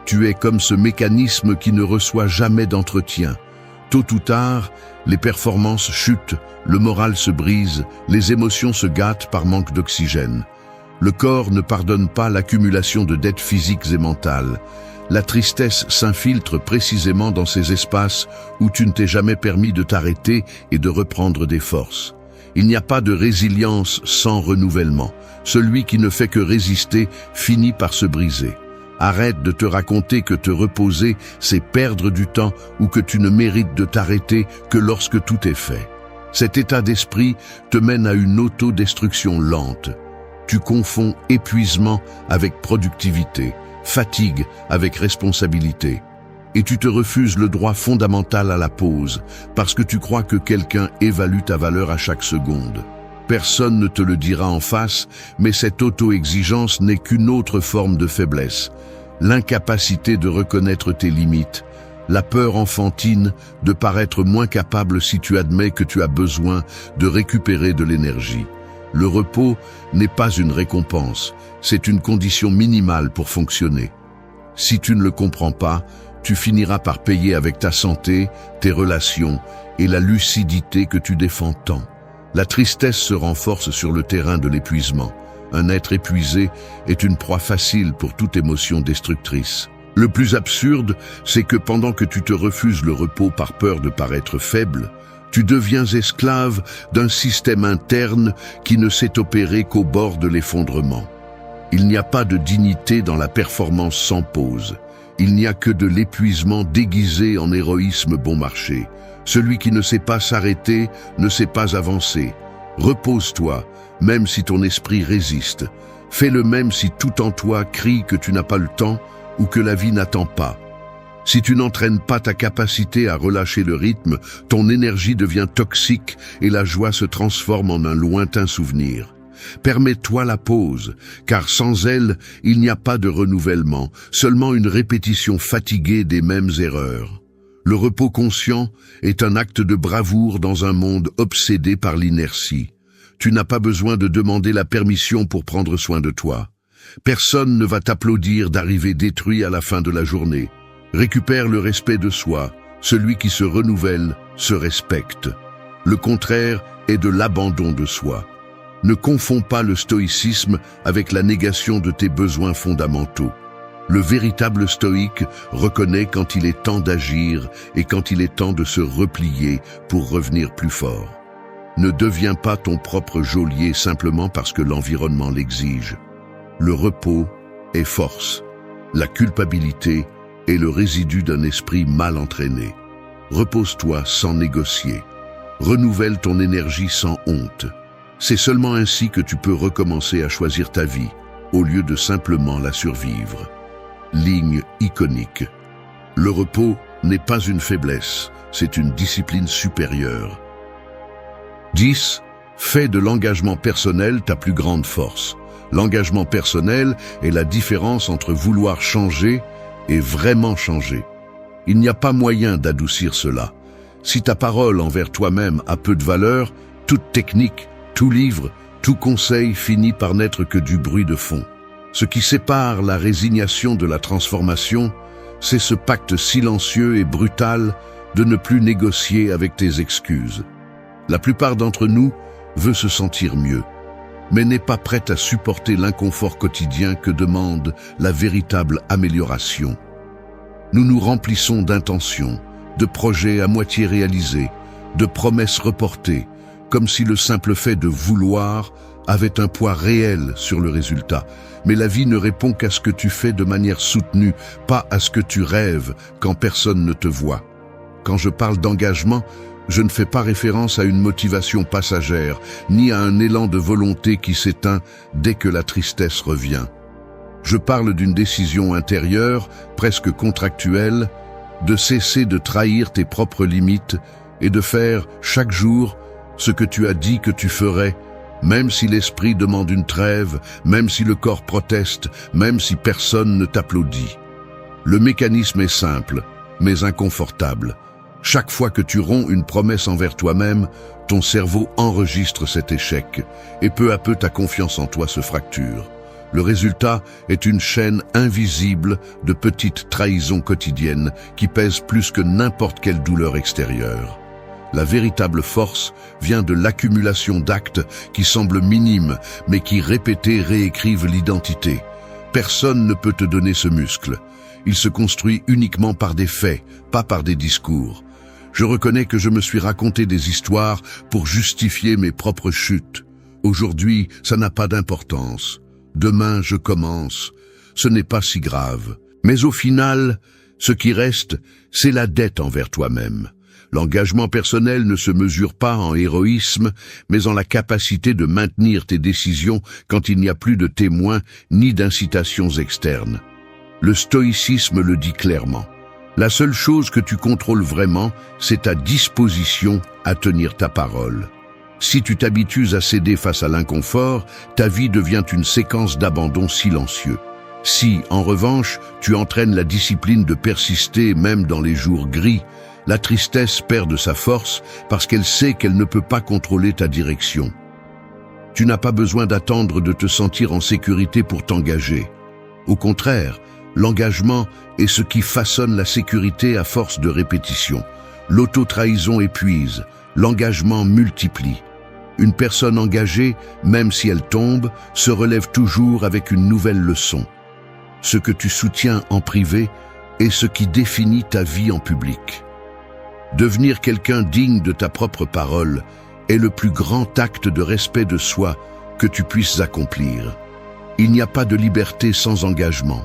Tu es comme ce mécanisme qui ne reçoit jamais d'entretien. Tôt ou tard, les performances chutent, le moral se brise, les émotions se gâtent par manque d'oxygène. Le corps ne pardonne pas l'accumulation de dettes physiques et mentales. La tristesse s'infiltre précisément dans ces espaces où tu ne t'es jamais permis de t'arrêter et de reprendre des forces. Il n'y a pas de résilience sans renouvellement. Celui qui ne fait que résister finit par se briser. Arrête de te raconter que te reposer, c'est perdre du temps ou que tu ne mérites de t'arrêter que lorsque tout est fait. Cet état d'esprit te mène à une autodestruction lente. Tu confonds épuisement avec productivité, fatigue avec responsabilité. Et tu te refuses le droit fondamental à la pause parce que tu crois que quelqu'un évalue ta valeur à chaque seconde. Personne ne te le dira en face, mais cette auto-exigence n'est qu'une autre forme de faiblesse. L'incapacité de reconnaître tes limites, la peur enfantine de paraître moins capable si tu admets que tu as besoin de récupérer de l'énergie. Le repos n'est pas une récompense, c'est une condition minimale pour fonctionner. Si tu ne le comprends pas, tu finiras par payer avec ta santé, tes relations et la lucidité que tu défends tant. La tristesse se renforce sur le terrain de l'épuisement. Un être épuisé est une proie facile pour toute émotion destructrice. Le plus absurde, c'est que pendant que tu te refuses le repos par peur de paraître faible, tu deviens esclave d'un système interne qui ne s'est opéré qu'au bord de l'effondrement. Il n'y a pas de dignité dans la performance sans pause. Il n'y a que de l'épuisement déguisé en héroïsme bon marché. Celui qui ne sait pas s'arrêter ne sait pas avancer. Repose-toi, même si ton esprit résiste. Fais-le même si tout en toi crie que tu n'as pas le temps ou que la vie n'attend pas. Si tu n'entraînes pas ta capacité à relâcher le rythme, ton énergie devient toxique et la joie se transforme en un lointain souvenir. Permets-toi la pause, car sans elle, il n'y a pas de renouvellement, seulement une répétition fatiguée des mêmes erreurs. Le repos conscient est un acte de bravoure dans un monde obsédé par l'inertie. Tu n'as pas besoin de demander la permission pour prendre soin de toi. Personne ne va t'applaudir d'arriver détruit à la fin de la journée. Récupère le respect de soi. Celui qui se renouvelle se respecte. Le contraire est de l'abandon de soi. Ne confonds pas le stoïcisme avec la négation de tes besoins fondamentaux. Le véritable stoïque reconnaît quand il est temps d'agir et quand il est temps de se replier pour revenir plus fort. Ne deviens pas ton propre geôlier simplement parce que l'environnement l'exige. Le repos est force. La culpabilité est le résidu d'un esprit mal entraîné. Repose-toi sans négocier. Renouvelle ton énergie sans honte. C'est seulement ainsi que tu peux recommencer à choisir ta vie, au lieu de simplement la survivre. Ligne iconique. Le repos n'est pas une faiblesse, c'est une discipline supérieure. 10. Fais de l'engagement personnel ta plus grande force. L'engagement personnel est la différence entre vouloir changer et vraiment changer. Il n'y a pas moyen d'adoucir cela. Si ta parole envers toi-même a peu de valeur, toute technique, tout livre, tout conseil finit par n'être que du bruit de fond. Ce qui sépare la résignation de la transformation, c'est ce pacte silencieux et brutal de ne plus négocier avec tes excuses. La plupart d'entre nous veut se sentir mieux, mais n'est pas prête à supporter l'inconfort quotidien que demande la véritable amélioration. Nous nous remplissons d'intentions, de projets à moitié réalisés, de promesses reportées, comme si le simple fait de vouloir avait un poids réel sur le résultat. Mais la vie ne répond qu'à ce que tu fais de manière soutenue, pas à ce que tu rêves quand personne ne te voit. Quand je parle d'engagement, je ne fais pas référence à une motivation passagère, ni à un élan de volonté qui s'éteint dès que la tristesse revient. Je parle d'une décision intérieure, presque contractuelle, de cesser de trahir tes propres limites et de faire, chaque jour, ce que tu as dit que tu ferais, même si l'esprit demande une trêve, même si le corps proteste, même si personne ne t'applaudit. Le mécanisme est simple, mais inconfortable. Chaque fois que tu romps une promesse envers toi-même, ton cerveau enregistre cet échec, et peu à peu ta confiance en toi se fracture. Le résultat est une chaîne invisible de petites trahisons quotidiennes qui pèsent plus que n'importe quelle douleur extérieure. La véritable force vient de l'accumulation d'actes qui semblent minimes, mais qui répétés réécrivent l'identité. Personne ne peut te donner ce muscle. Il se construit uniquement par des faits, pas par des discours. Je reconnais que je me suis raconté des histoires pour justifier mes propres chutes. Aujourd'hui, ça n'a pas d'importance. Demain, je commence. Ce n'est pas si grave. Mais au final, ce qui reste, c'est la dette envers toi-même. L'engagement personnel ne se mesure pas en héroïsme, mais en la capacité de maintenir tes décisions quand il n'y a plus de témoins ni d'incitations externes. Le stoïcisme le dit clairement. La seule chose que tu contrôles vraiment, c'est ta disposition à tenir ta parole. Si tu t'habitues à céder face à l'inconfort, ta vie devient une séquence d'abandon silencieux. Si, en revanche, tu entraînes la discipline de persister même dans les jours gris, la tristesse perd de sa force parce qu'elle sait qu'elle ne peut pas contrôler ta direction. Tu n'as pas besoin d'attendre de te sentir en sécurité pour t'engager. Au contraire, l'engagement est ce qui façonne la sécurité à force de répétition. L'auto-trahison épuise, l'engagement multiplie. Une personne engagée, même si elle tombe, se relève toujours avec une nouvelle leçon. Ce que tu soutiens en privé est ce qui définit ta vie en public. Devenir quelqu'un digne de ta propre parole est le plus grand acte de respect de soi que tu puisses accomplir. Il n'y a pas de liberté sans engagement.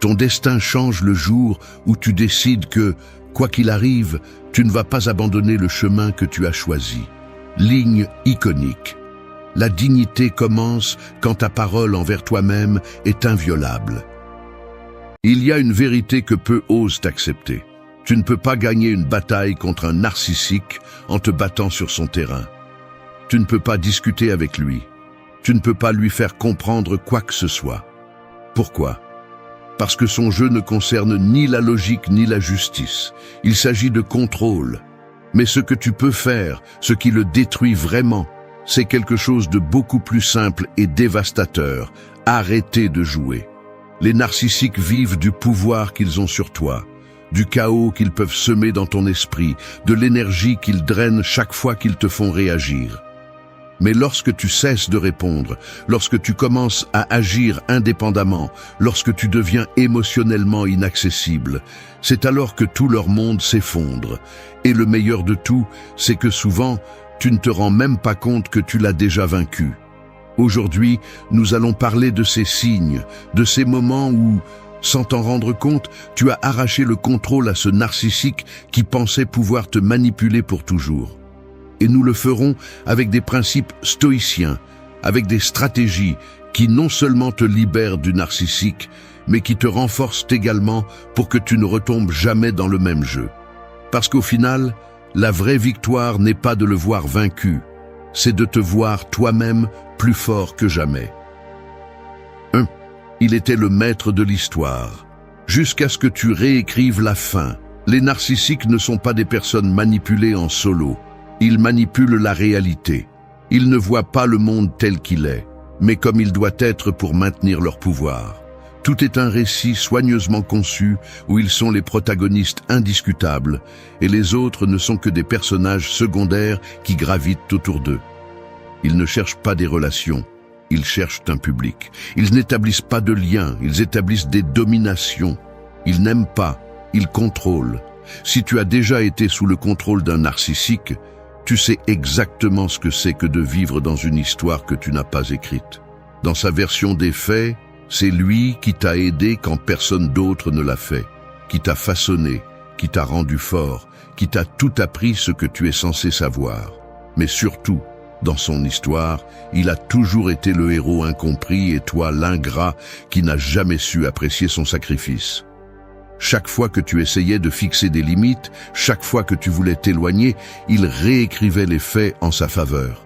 Ton destin change le jour où tu décides que, quoi qu'il arrive, tu ne vas pas abandonner le chemin que tu as choisi. Ligne iconique. La dignité commence quand ta parole envers toi-même est inviolable. Il y a une vérité que peu osent accepter. Tu ne peux pas gagner une bataille contre un narcissique en te battant sur son terrain. Tu ne peux pas discuter avec lui. Tu ne peux pas lui faire comprendre quoi que ce soit. Pourquoi ? Parce que son jeu ne concerne ni la logique ni la justice. Il s'agit de contrôle. Mais ce que tu peux faire, ce qui le détruit vraiment, c'est quelque chose de beaucoup plus simple et dévastateur. Arrêtez de jouer. Les narcissiques vivent du pouvoir qu'ils ont sur toi, du chaos qu'ils peuvent semer dans ton esprit, de l'énergie qu'ils drainent chaque fois qu'ils te font réagir. Mais lorsque tu cesses de répondre, lorsque tu commences à agir indépendamment, lorsque tu deviens émotionnellement inaccessible, c'est alors que tout leur monde s'effondre. Et le meilleur de tout, c'est que souvent, tu ne te rends même pas compte que tu l'as déjà vaincu. Aujourd'hui, nous allons parler de ces signes, de ces moments où, sans t'en rendre compte, tu as arraché le contrôle à ce narcissique qui pensait pouvoir te manipuler pour toujours. Et nous le ferons avec des principes stoïciens, avec des stratégies qui non seulement te libèrent du narcissique, mais qui te renforcent également pour que tu ne retombes jamais dans le même jeu. Parce qu'au final, la vraie victoire n'est pas de le voir vaincu, c'est de te voir toi-même plus fort que jamais. 1. Il était le maître de l'histoire. Jusqu'à ce que tu réécrives la fin. Les narcissiques ne sont pas des personnes manipulées en solo. Ils manipulent la réalité. Ils ne voient pas le monde tel qu'il est, mais comme il doit être pour maintenir leur pouvoir. Tout est un récit soigneusement conçu où ils sont les protagonistes indiscutables et les autres ne sont que des personnages secondaires qui gravitent autour d'eux. Ils ne cherchent pas des relations, ils cherchent un public. Ils n'établissent pas de liens, ils établissent des dominations. Ils n'aiment pas, ils contrôlent. Si tu as déjà été sous le contrôle d'un narcissique, tu sais exactement ce que c'est que de vivre dans une histoire que tu n'as pas écrite. Dans sa version des faits, c'est lui qui t'a aidé quand personne d'autre ne l'a fait, qui t'a façonné, qui t'a rendu fort, qui t'a tout appris ce que tu es censé savoir. Mais surtout, dans son histoire, il a toujours été le héros incompris et toi l'ingrat qui n'a jamais su apprécier son sacrifice. Chaque fois que tu essayais de fixer des limites, chaque fois que tu voulais t'éloigner, il réécrivait les faits en sa faveur.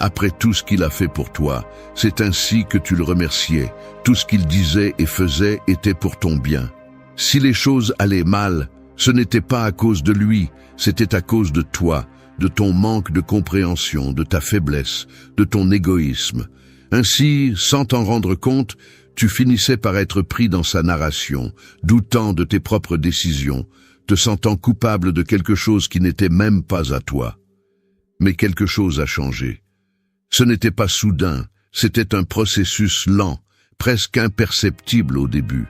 Après tout ce qu'il a fait pour toi, c'est ainsi que tu le remerciais. Tout ce qu'il disait et faisait était pour ton bien. Si les choses allaient mal, ce n'était pas à cause de lui, c'était à cause de toi, de ton manque de compréhension, de ta faiblesse, de ton égoïsme. Ainsi, sans t'en rendre compte, tu finissais par être pris dans sa narration, doutant de tes propres décisions, te sentant coupable de quelque chose qui n'était même pas à toi. Mais quelque chose a changé. Ce n'était pas soudain, c'était un processus lent, presque imperceptible au début.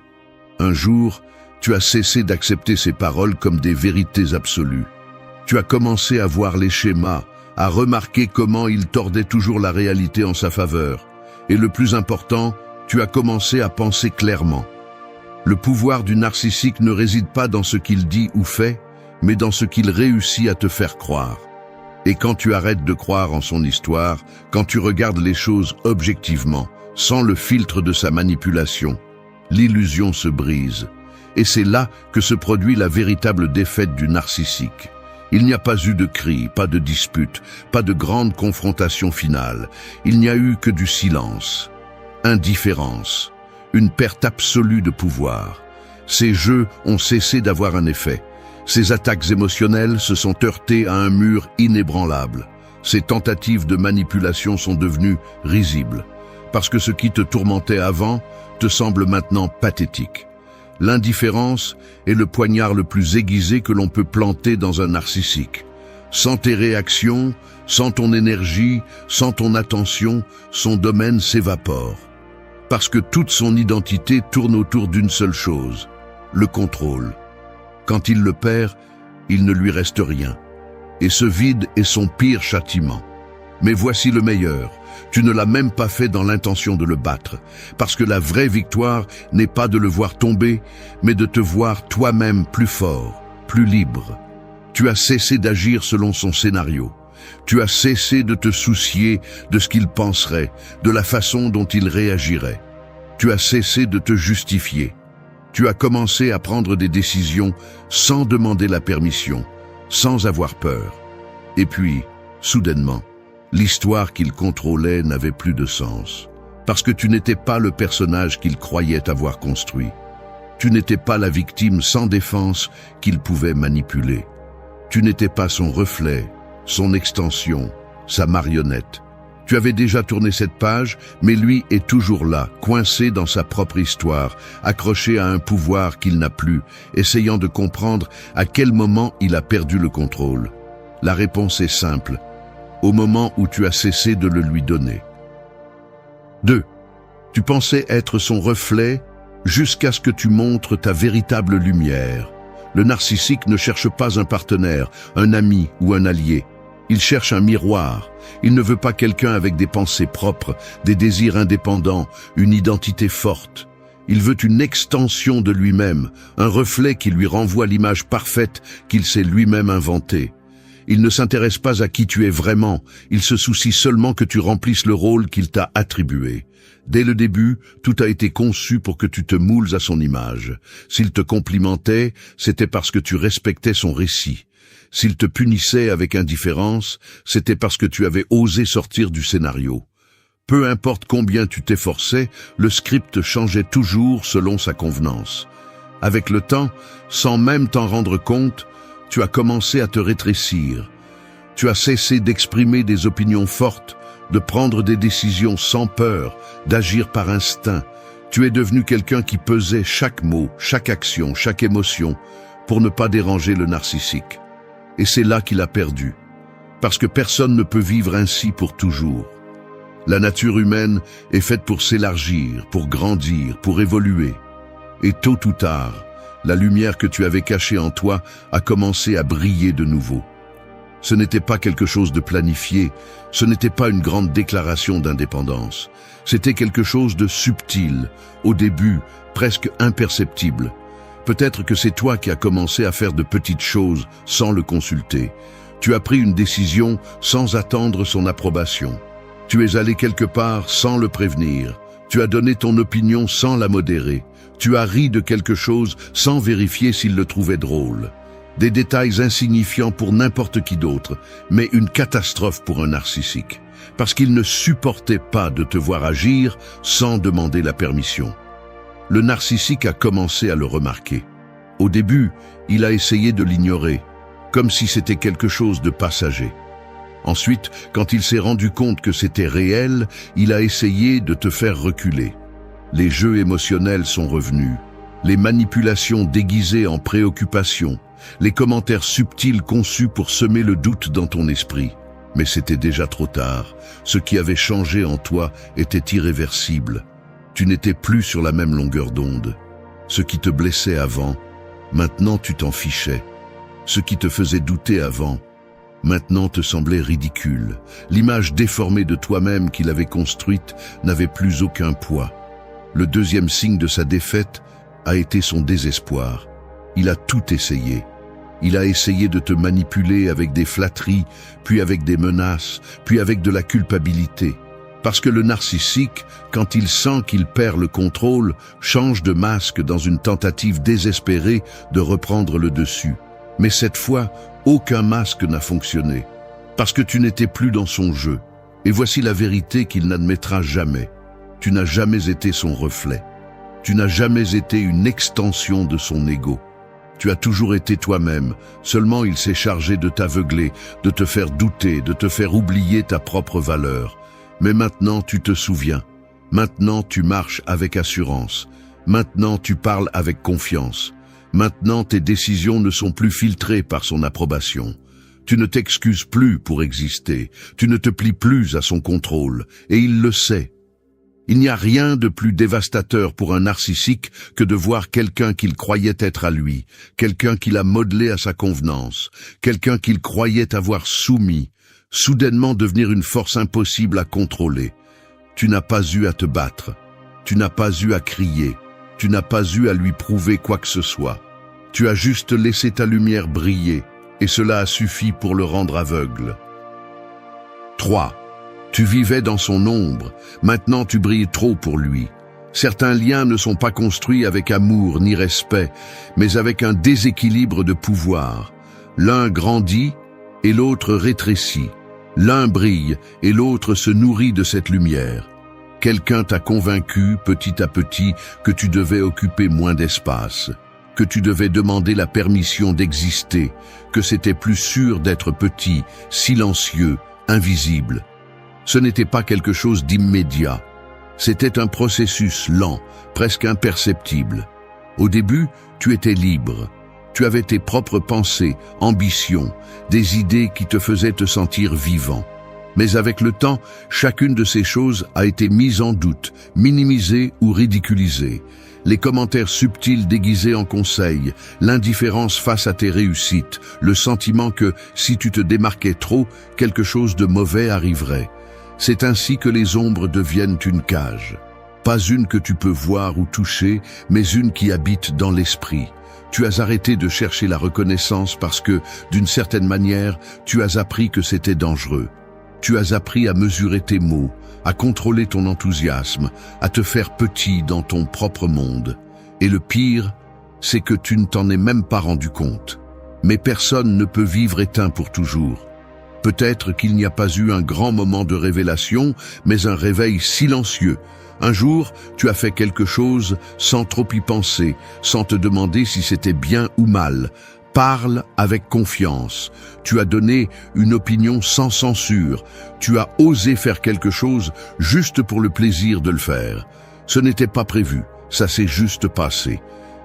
Un jour, tu as cessé d'accepter ses paroles comme des vérités absolues. Tu as commencé à voir les schémas, à remarquer comment il tordait toujours la réalité en sa faveur. Et le plus important, tu as commencé à penser clairement. Le pouvoir du narcissique ne réside pas dans ce qu'il dit ou fait, mais dans ce qu'il réussit à te faire croire. Et quand tu arrêtes de croire en son histoire, quand tu regardes les choses objectivement, sans le filtre de sa manipulation, l'illusion se brise. Et c'est là que se produit la véritable défaite du narcissique. Il n'y a pas eu de cris, pas de dispute, pas de grande confrontation finale. Il n'y a eu que du silence, indifférence, une perte absolue de pouvoir. Ces jeux ont cessé d'avoir un effet. Ces attaques émotionnelles se sont heurtées à un mur inébranlable. Ces tentatives de manipulation sont devenues risibles, parce que ce qui te tourmentait avant te semble maintenant pathétique. L'indifférence est le poignard le plus aiguisé que l'on peut planter dans un narcissique. Sans tes réactions, sans ton énergie, sans ton attention, son domaine s'évapore. Parce que toute son identité tourne autour d'une seule chose, le contrôle. Quand il le perd, il ne lui reste rien. Et ce vide est son pire châtiment. Mais voici le meilleur. Tu ne l'as même pas fait dans l'intention de le battre, parce que la vraie victoire n'est pas de le voir tomber, mais de te voir toi-même plus fort, plus libre. Tu as cessé d'agir selon son scénario. Tu as cessé de te soucier de ce qu'il penserait, de la façon dont il réagirait. Tu as cessé de te justifier. Tu as commencé à prendre des décisions sans demander la permission, sans avoir peur. Et puis, soudainement, l'histoire qu'il contrôlait n'avait plus de sens. Parce que tu n'étais pas le personnage qu'il croyait avoir construit. Tu n'étais pas la victime sans défense qu'il pouvait manipuler. Tu n'étais pas son reflet, son extension, sa marionnette. Tu avais déjà tourné cette page, mais lui est toujours là, coincé dans sa propre histoire, accroché à un pouvoir qu'il n'a plus, essayant de comprendre à quel moment il a perdu le contrôle. La réponse est simple, au moment où tu as cessé de le lui donner. 2. Tu pensais être son reflet jusqu'à ce que tu montres ta véritable lumière. Le narcissique ne cherche pas un partenaire, un ami ou un allié. Il cherche un miroir. Il ne veut pas quelqu'un avec des pensées propres, des désirs indépendants, une identité forte. Il veut une extension de lui-même, un reflet qui lui renvoie l'image parfaite qu'il s'est lui-même inventée. Il ne s'intéresse pas à qui tu es vraiment, il se soucie seulement que tu remplisses le rôle qu'il t'a attribué. Dès le début, tout a été conçu pour que tu te moules à son image. S'il te complimentait, c'était parce que tu respectais son récit. S'il te punissait avec indifférence, c'était parce que tu avais osé sortir du scénario. Peu importe combien tu t'efforçais, le script changeait toujours selon sa convenance. Avec le temps, sans même t'en rendre compte, tu as commencé à te rétrécir. Tu as cessé d'exprimer des opinions fortes, de prendre des décisions sans peur, d'agir par instinct. Tu es devenu quelqu'un qui pesait chaque mot, chaque action, chaque émotion, pour ne pas déranger le narcissique. Et c'est là qu'il a perdu. Parce que personne ne peut vivre ainsi pour toujours. La nature humaine est faite pour s'élargir, pour grandir, pour évoluer. Et tôt ou tard, la lumière que tu avais cachée en toi a commencé à briller de nouveau. Ce n'était pas quelque chose de planifié, ce n'était pas une grande déclaration d'indépendance. C'était quelque chose de subtil, au début presque imperceptible. Peut-être que c'est toi qui as commencé à faire de petites choses sans le consulter. Tu as pris une décision sans attendre son approbation. Tu es allé quelque part sans le prévenir. Tu as donné ton opinion sans la modérer. Tu as ri de quelque chose sans vérifier s'il le trouvait drôle. Des détails insignifiants pour n'importe qui d'autre, mais une catastrophe pour un narcissique. Parce qu'il ne supportait pas de te voir agir sans demander la permission. Le narcissique a commencé à le remarquer. Au début, il a essayé de l'ignorer, comme si c'était quelque chose de passager. Ensuite, quand il s'est rendu compte que c'était réel, il a essayé de te faire reculer. Les jeux émotionnels sont revenus, les manipulations déguisées en préoccupation, les commentaires subtils conçus pour semer le doute dans ton esprit. Mais c'était déjà trop tard. Ce qui avait changé en toi était irréversible. Tu n'étais plus sur la même longueur d'onde. Ce qui te blessait avant, maintenant tu t'en fichais. Ce qui te faisait douter avant, maintenant te semblait ridicule. L'image déformée de toi-même qu'il avait construite n'avait plus aucun poids. Le deuxième signe de sa défaite a été son désespoir. Il a tout essayé. Il a essayé de te manipuler avec des flatteries, puis avec des menaces, puis avec de la culpabilité. Parce que le narcissique, quand il sent qu'il perd le contrôle, change de masque dans une tentative désespérée de reprendre le dessus. Mais cette fois, aucun masque n'a fonctionné. Parce que tu n'étais plus dans son jeu. Et voici la vérité qu'il n'admettra jamais. Tu n'as jamais été son reflet. Tu n'as jamais été une extension de son ego. Tu as toujours été toi-même, seulement il s'est chargé de t'aveugler, de te faire douter, de te faire oublier ta propre valeur. Mais maintenant tu te souviens, maintenant tu marches avec assurance, maintenant tu parles avec confiance, maintenant tes décisions ne sont plus filtrées par son approbation. Tu ne t'excuses plus pour exister, tu ne te plies plus à son contrôle, et il le sait. Il n'y a rien de plus dévastateur pour un narcissique que de voir quelqu'un qu'il croyait être à lui, quelqu'un qu'il a modelé à sa convenance, quelqu'un qu'il croyait avoir soumis, soudainement devenir une force impossible à contrôler. Tu n'as pas eu à te battre, tu n'as pas eu à crier, tu n'as pas eu à lui prouver quoi que ce soit. Tu as juste laissé ta lumière briller, et cela a suffi pour le rendre aveugle. 3. Tu vivais dans son ombre, maintenant tu brilles trop pour lui. Certains liens ne sont pas construits avec amour ni respect, mais avec un déséquilibre de pouvoir. L'un grandit et l'autre rétrécit. L'un brille et l'autre se nourrit de cette lumière. Quelqu'un t'a convaincu petit à petit que tu devais occuper moins d'espace, que tu devais demander la permission d'exister, que c'était plus sûr d'être petit, silencieux, invisible. Ce n'était pas quelque chose d'immédiat. C'était un processus lent, presque imperceptible. Au début, tu étais libre. Tu avais tes propres pensées, ambitions, des idées qui te faisaient te sentir vivant. Mais avec le temps, chacune de ces choses a été mise en doute, minimisée ou ridiculisée. Les commentaires subtils déguisés en conseils, l'indifférence face à tes réussites, le sentiment que, si tu te démarquais trop, quelque chose de mauvais arriverait. C'est ainsi que les ombres deviennent une cage. Pas une que tu peux voir ou toucher, mais une qui habite dans l'esprit. Tu as arrêté de chercher la reconnaissance parce que, d'une certaine manière, tu as appris que c'était dangereux. Tu as appris à mesurer tes mots, à contrôler ton enthousiasme, à te faire petit dans ton propre monde. Et le pire, c'est que tu ne t'en es même pas rendu compte. Mais personne ne peut vivre éteint pour toujours. Peut-être qu'il n'y a pas eu un grand moment de révélation, mais un réveil silencieux. Un jour, tu as fait quelque chose sans trop y penser, sans te demander si c'était bien ou mal. Parle avec confiance. Tu as donné une opinion sans censure. Tu as osé faire quelque chose juste pour le plaisir de le faire. Ce n'était pas prévu, ça s'est juste passé.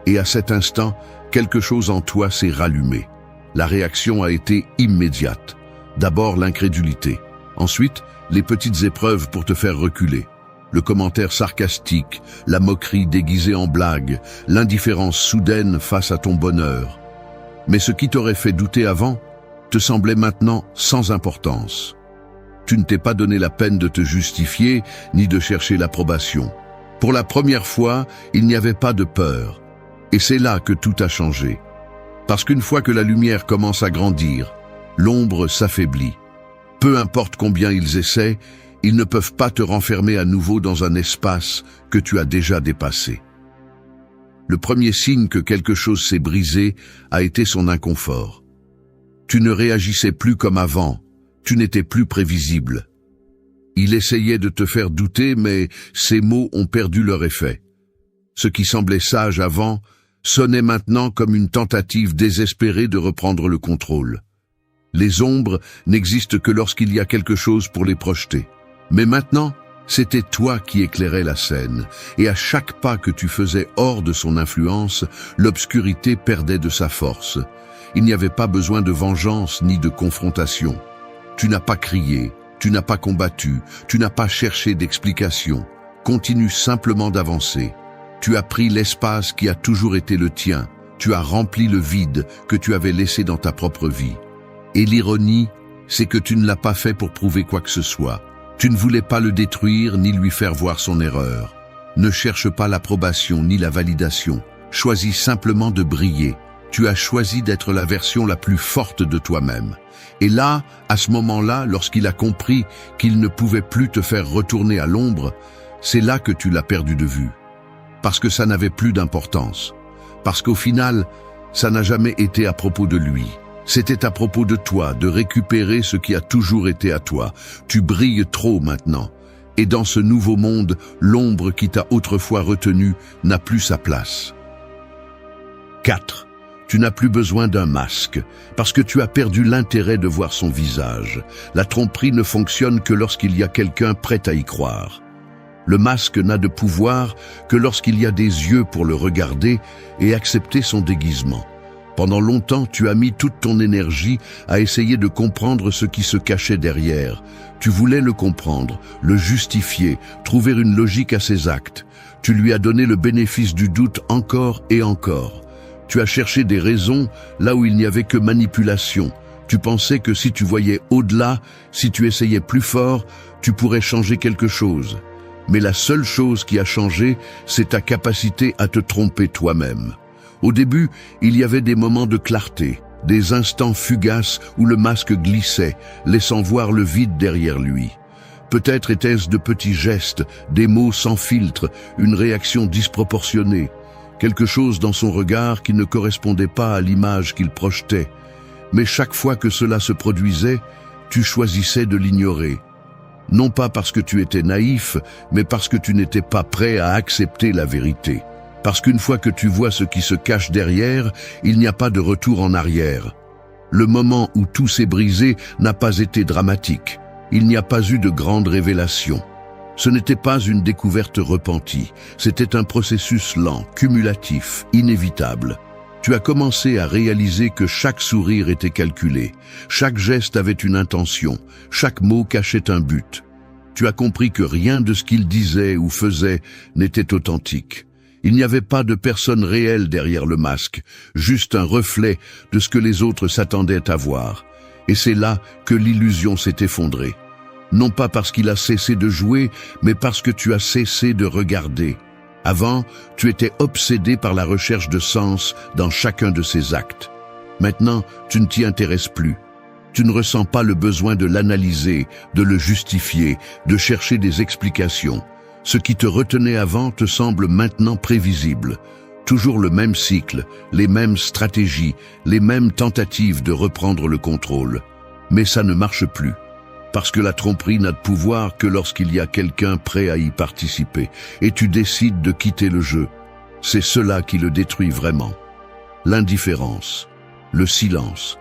Et à cet instant, quelque chose en toi s'est rallumé. La réaction a été immédiate. D'abord l'incrédulité. Ensuite, les petites épreuves pour te faire reculer. Le commentaire sarcastique, la moquerie déguisée en blague, l'indifférence soudaine face à ton bonheur. Mais ce qui t'aurait fait douter avant te semblait maintenant sans importance. Tu ne t'es pas donné la peine de te justifier ni de chercher l'approbation. Pour la première fois, il n'y avait pas de peur. Et c'est là que tout a changé. Parce qu'une fois que la lumière commence à grandir, l'ombre s'affaiblit. Peu importe combien ils essaient, ils ne peuvent pas te renfermer à nouveau dans un espace que tu as déjà dépassé. Le premier signe que quelque chose s'est brisé a été son inconfort. Tu ne réagissais plus comme avant, tu n'étais plus prévisible. Il essayait de te faire douter, mais ses mots ont perdu leur effet. Ce qui semblait sage avant sonnait maintenant comme une tentative désespérée de reprendre le contrôle. Les ombres n'existent que lorsqu'il y a quelque chose pour les projeter. Mais maintenant, c'était toi qui éclairais la scène, et à chaque pas que tu faisais hors de son influence, l'obscurité perdait de sa force. Il n'y avait pas besoin de vengeance ni de confrontation. Tu n'as pas crié, tu n'as pas combattu, tu n'as pas cherché d'explication. Continue simplement d'avancer. Tu as pris l'espace qui a toujours été le tien. Tu as rempli le vide que tu avais laissé dans ta propre vie. Et l'ironie, c'est que tu ne l'as pas fait pour prouver quoi que ce soit. Tu ne voulais pas le détruire ni lui faire voir son erreur. Ne cherche pas l'approbation ni la validation. Choisis simplement de briller. Tu as choisi d'être la version la plus forte de toi-même. Et là, à ce moment-là, lorsqu'il a compris qu'il ne pouvait plus te faire retourner à l'ombre, c'est là que tu l'as perdu de vue. Parce que ça n'avait plus d'importance. Parce qu'au final, ça n'a jamais été à propos de lui. C'était à propos de toi, de récupérer ce qui a toujours été à toi. Tu brilles trop maintenant. Et dans ce nouveau monde, l'ombre qui t'a autrefois retenu n'a plus sa place. 4. Tu n'as plus besoin d'un masque, parce que tu as perdu l'intérêt de voir son visage. La tromperie ne fonctionne que lorsqu'il y a quelqu'un prêt à y croire. Le masque n'a de pouvoir que lorsqu'il y a des yeux pour le regarder et accepter son déguisement. Pendant longtemps, tu as mis toute ton énergie à essayer de comprendre ce qui se cachait derrière. Tu voulais le comprendre, le justifier, trouver une logique à ses actes. Tu lui as donné le bénéfice du doute encore et encore. Tu as cherché des raisons là où il n'y avait que manipulation. Tu pensais que si tu voyais au-delà, si tu essayais plus fort, tu pourrais changer quelque chose. Mais la seule chose qui a changé, c'est ta capacité à te tromper toi-même. Au début, il y avait des moments de clarté, des instants fugaces où le masque glissait, laissant voir le vide derrière lui. Peut-être étaient-ce de petits gestes, des mots sans filtre, une réaction disproportionnée, quelque chose dans son regard qui ne correspondait pas à l'image qu'il projetait. Mais chaque fois que cela se produisait, tu choisissais de l'ignorer. Non pas parce que tu étais naïf, mais parce que tu n'étais pas prêt à accepter la vérité. Parce qu'une fois que tu vois ce qui se cache derrière, il n'y a pas de retour en arrière. Le moment où tout s'est brisé n'a pas été dramatique. Il n'y a pas eu de grande révélation. Ce n'était pas une découverte repentie, c'était un processus lent, cumulatif, inévitable. Tu as commencé à réaliser que chaque sourire était calculé, chaque geste avait une intention, chaque mot cachait un but. Tu as compris que rien de ce qu'il disait ou faisait n'était authentique. Il n'y avait pas de personne réelle derrière le masque, juste un reflet de ce que les autres s'attendaient à voir. Et c'est là que l'illusion s'est effondrée. Non pas parce qu'il a cessé de jouer, mais parce que tu as cessé de regarder. Avant, tu étais obsédé par la recherche de sens dans chacun de ses actes. Maintenant, tu ne t'y intéresses plus. Tu ne ressens pas le besoin de l'analyser, de le justifier, de chercher des explications. Ce qui te retenait avant te semble maintenant prévisible. Toujours le même cycle, les mêmes stratégies, les mêmes tentatives de reprendre le contrôle. Mais ça ne marche plus. Parce que la tromperie n'a de pouvoir que lorsqu'il y a quelqu'un prêt à y participer, et tu décides de quitter le jeu. C'est cela qui le détruit vraiment. L'indifférence, le silence.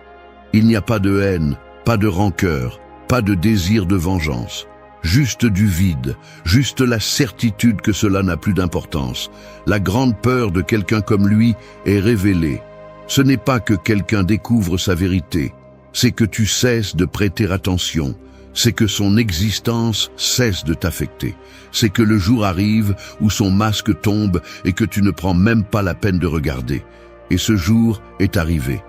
Il n'y a pas de haine, pas de rancœur, pas de désir de vengeance. Juste du vide, juste la certitude que cela n'a plus d'importance. La grande peur de quelqu'un comme lui est révélée. Ce n'est pas que quelqu'un découvre sa vérité, c'est que tu cesses de prêter attention. C'est que son existence cesse de t'affecter. C'est que le jour arrive où son masque tombe et que tu ne prends même pas la peine de regarder. Et ce jour est arrivé.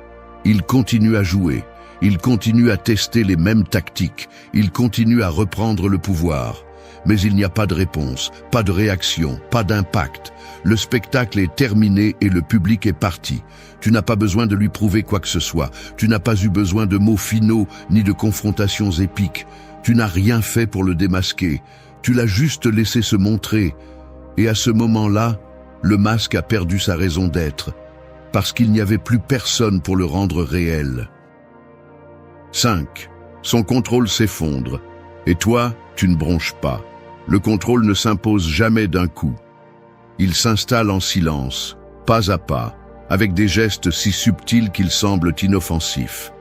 Il continue à jouer. Il continue à tester les mêmes tactiques. Il continue à reprendre le pouvoir. Mais il n'y a pas de réponse, pas de réaction, pas d'impact. Le spectacle est terminé et le public est parti. Tu n'as pas besoin de lui prouver quoi que ce soit. Tu n'as pas eu besoin de mots finaux ni de confrontations épiques. Tu n'as rien fait pour le démasquer. Tu l'as juste laissé se montrer. Et à ce moment-là, le masque a perdu sa raison d'être, parce qu'il n'y avait plus personne pour le rendre réel. 5. Son contrôle s'effondre. Et toi, tu ne bronches pas. Le contrôle ne s'impose jamais d'un coup. Il s'installe en silence, pas à pas, avec des gestes si subtils qu'ils semblent inoffensifs.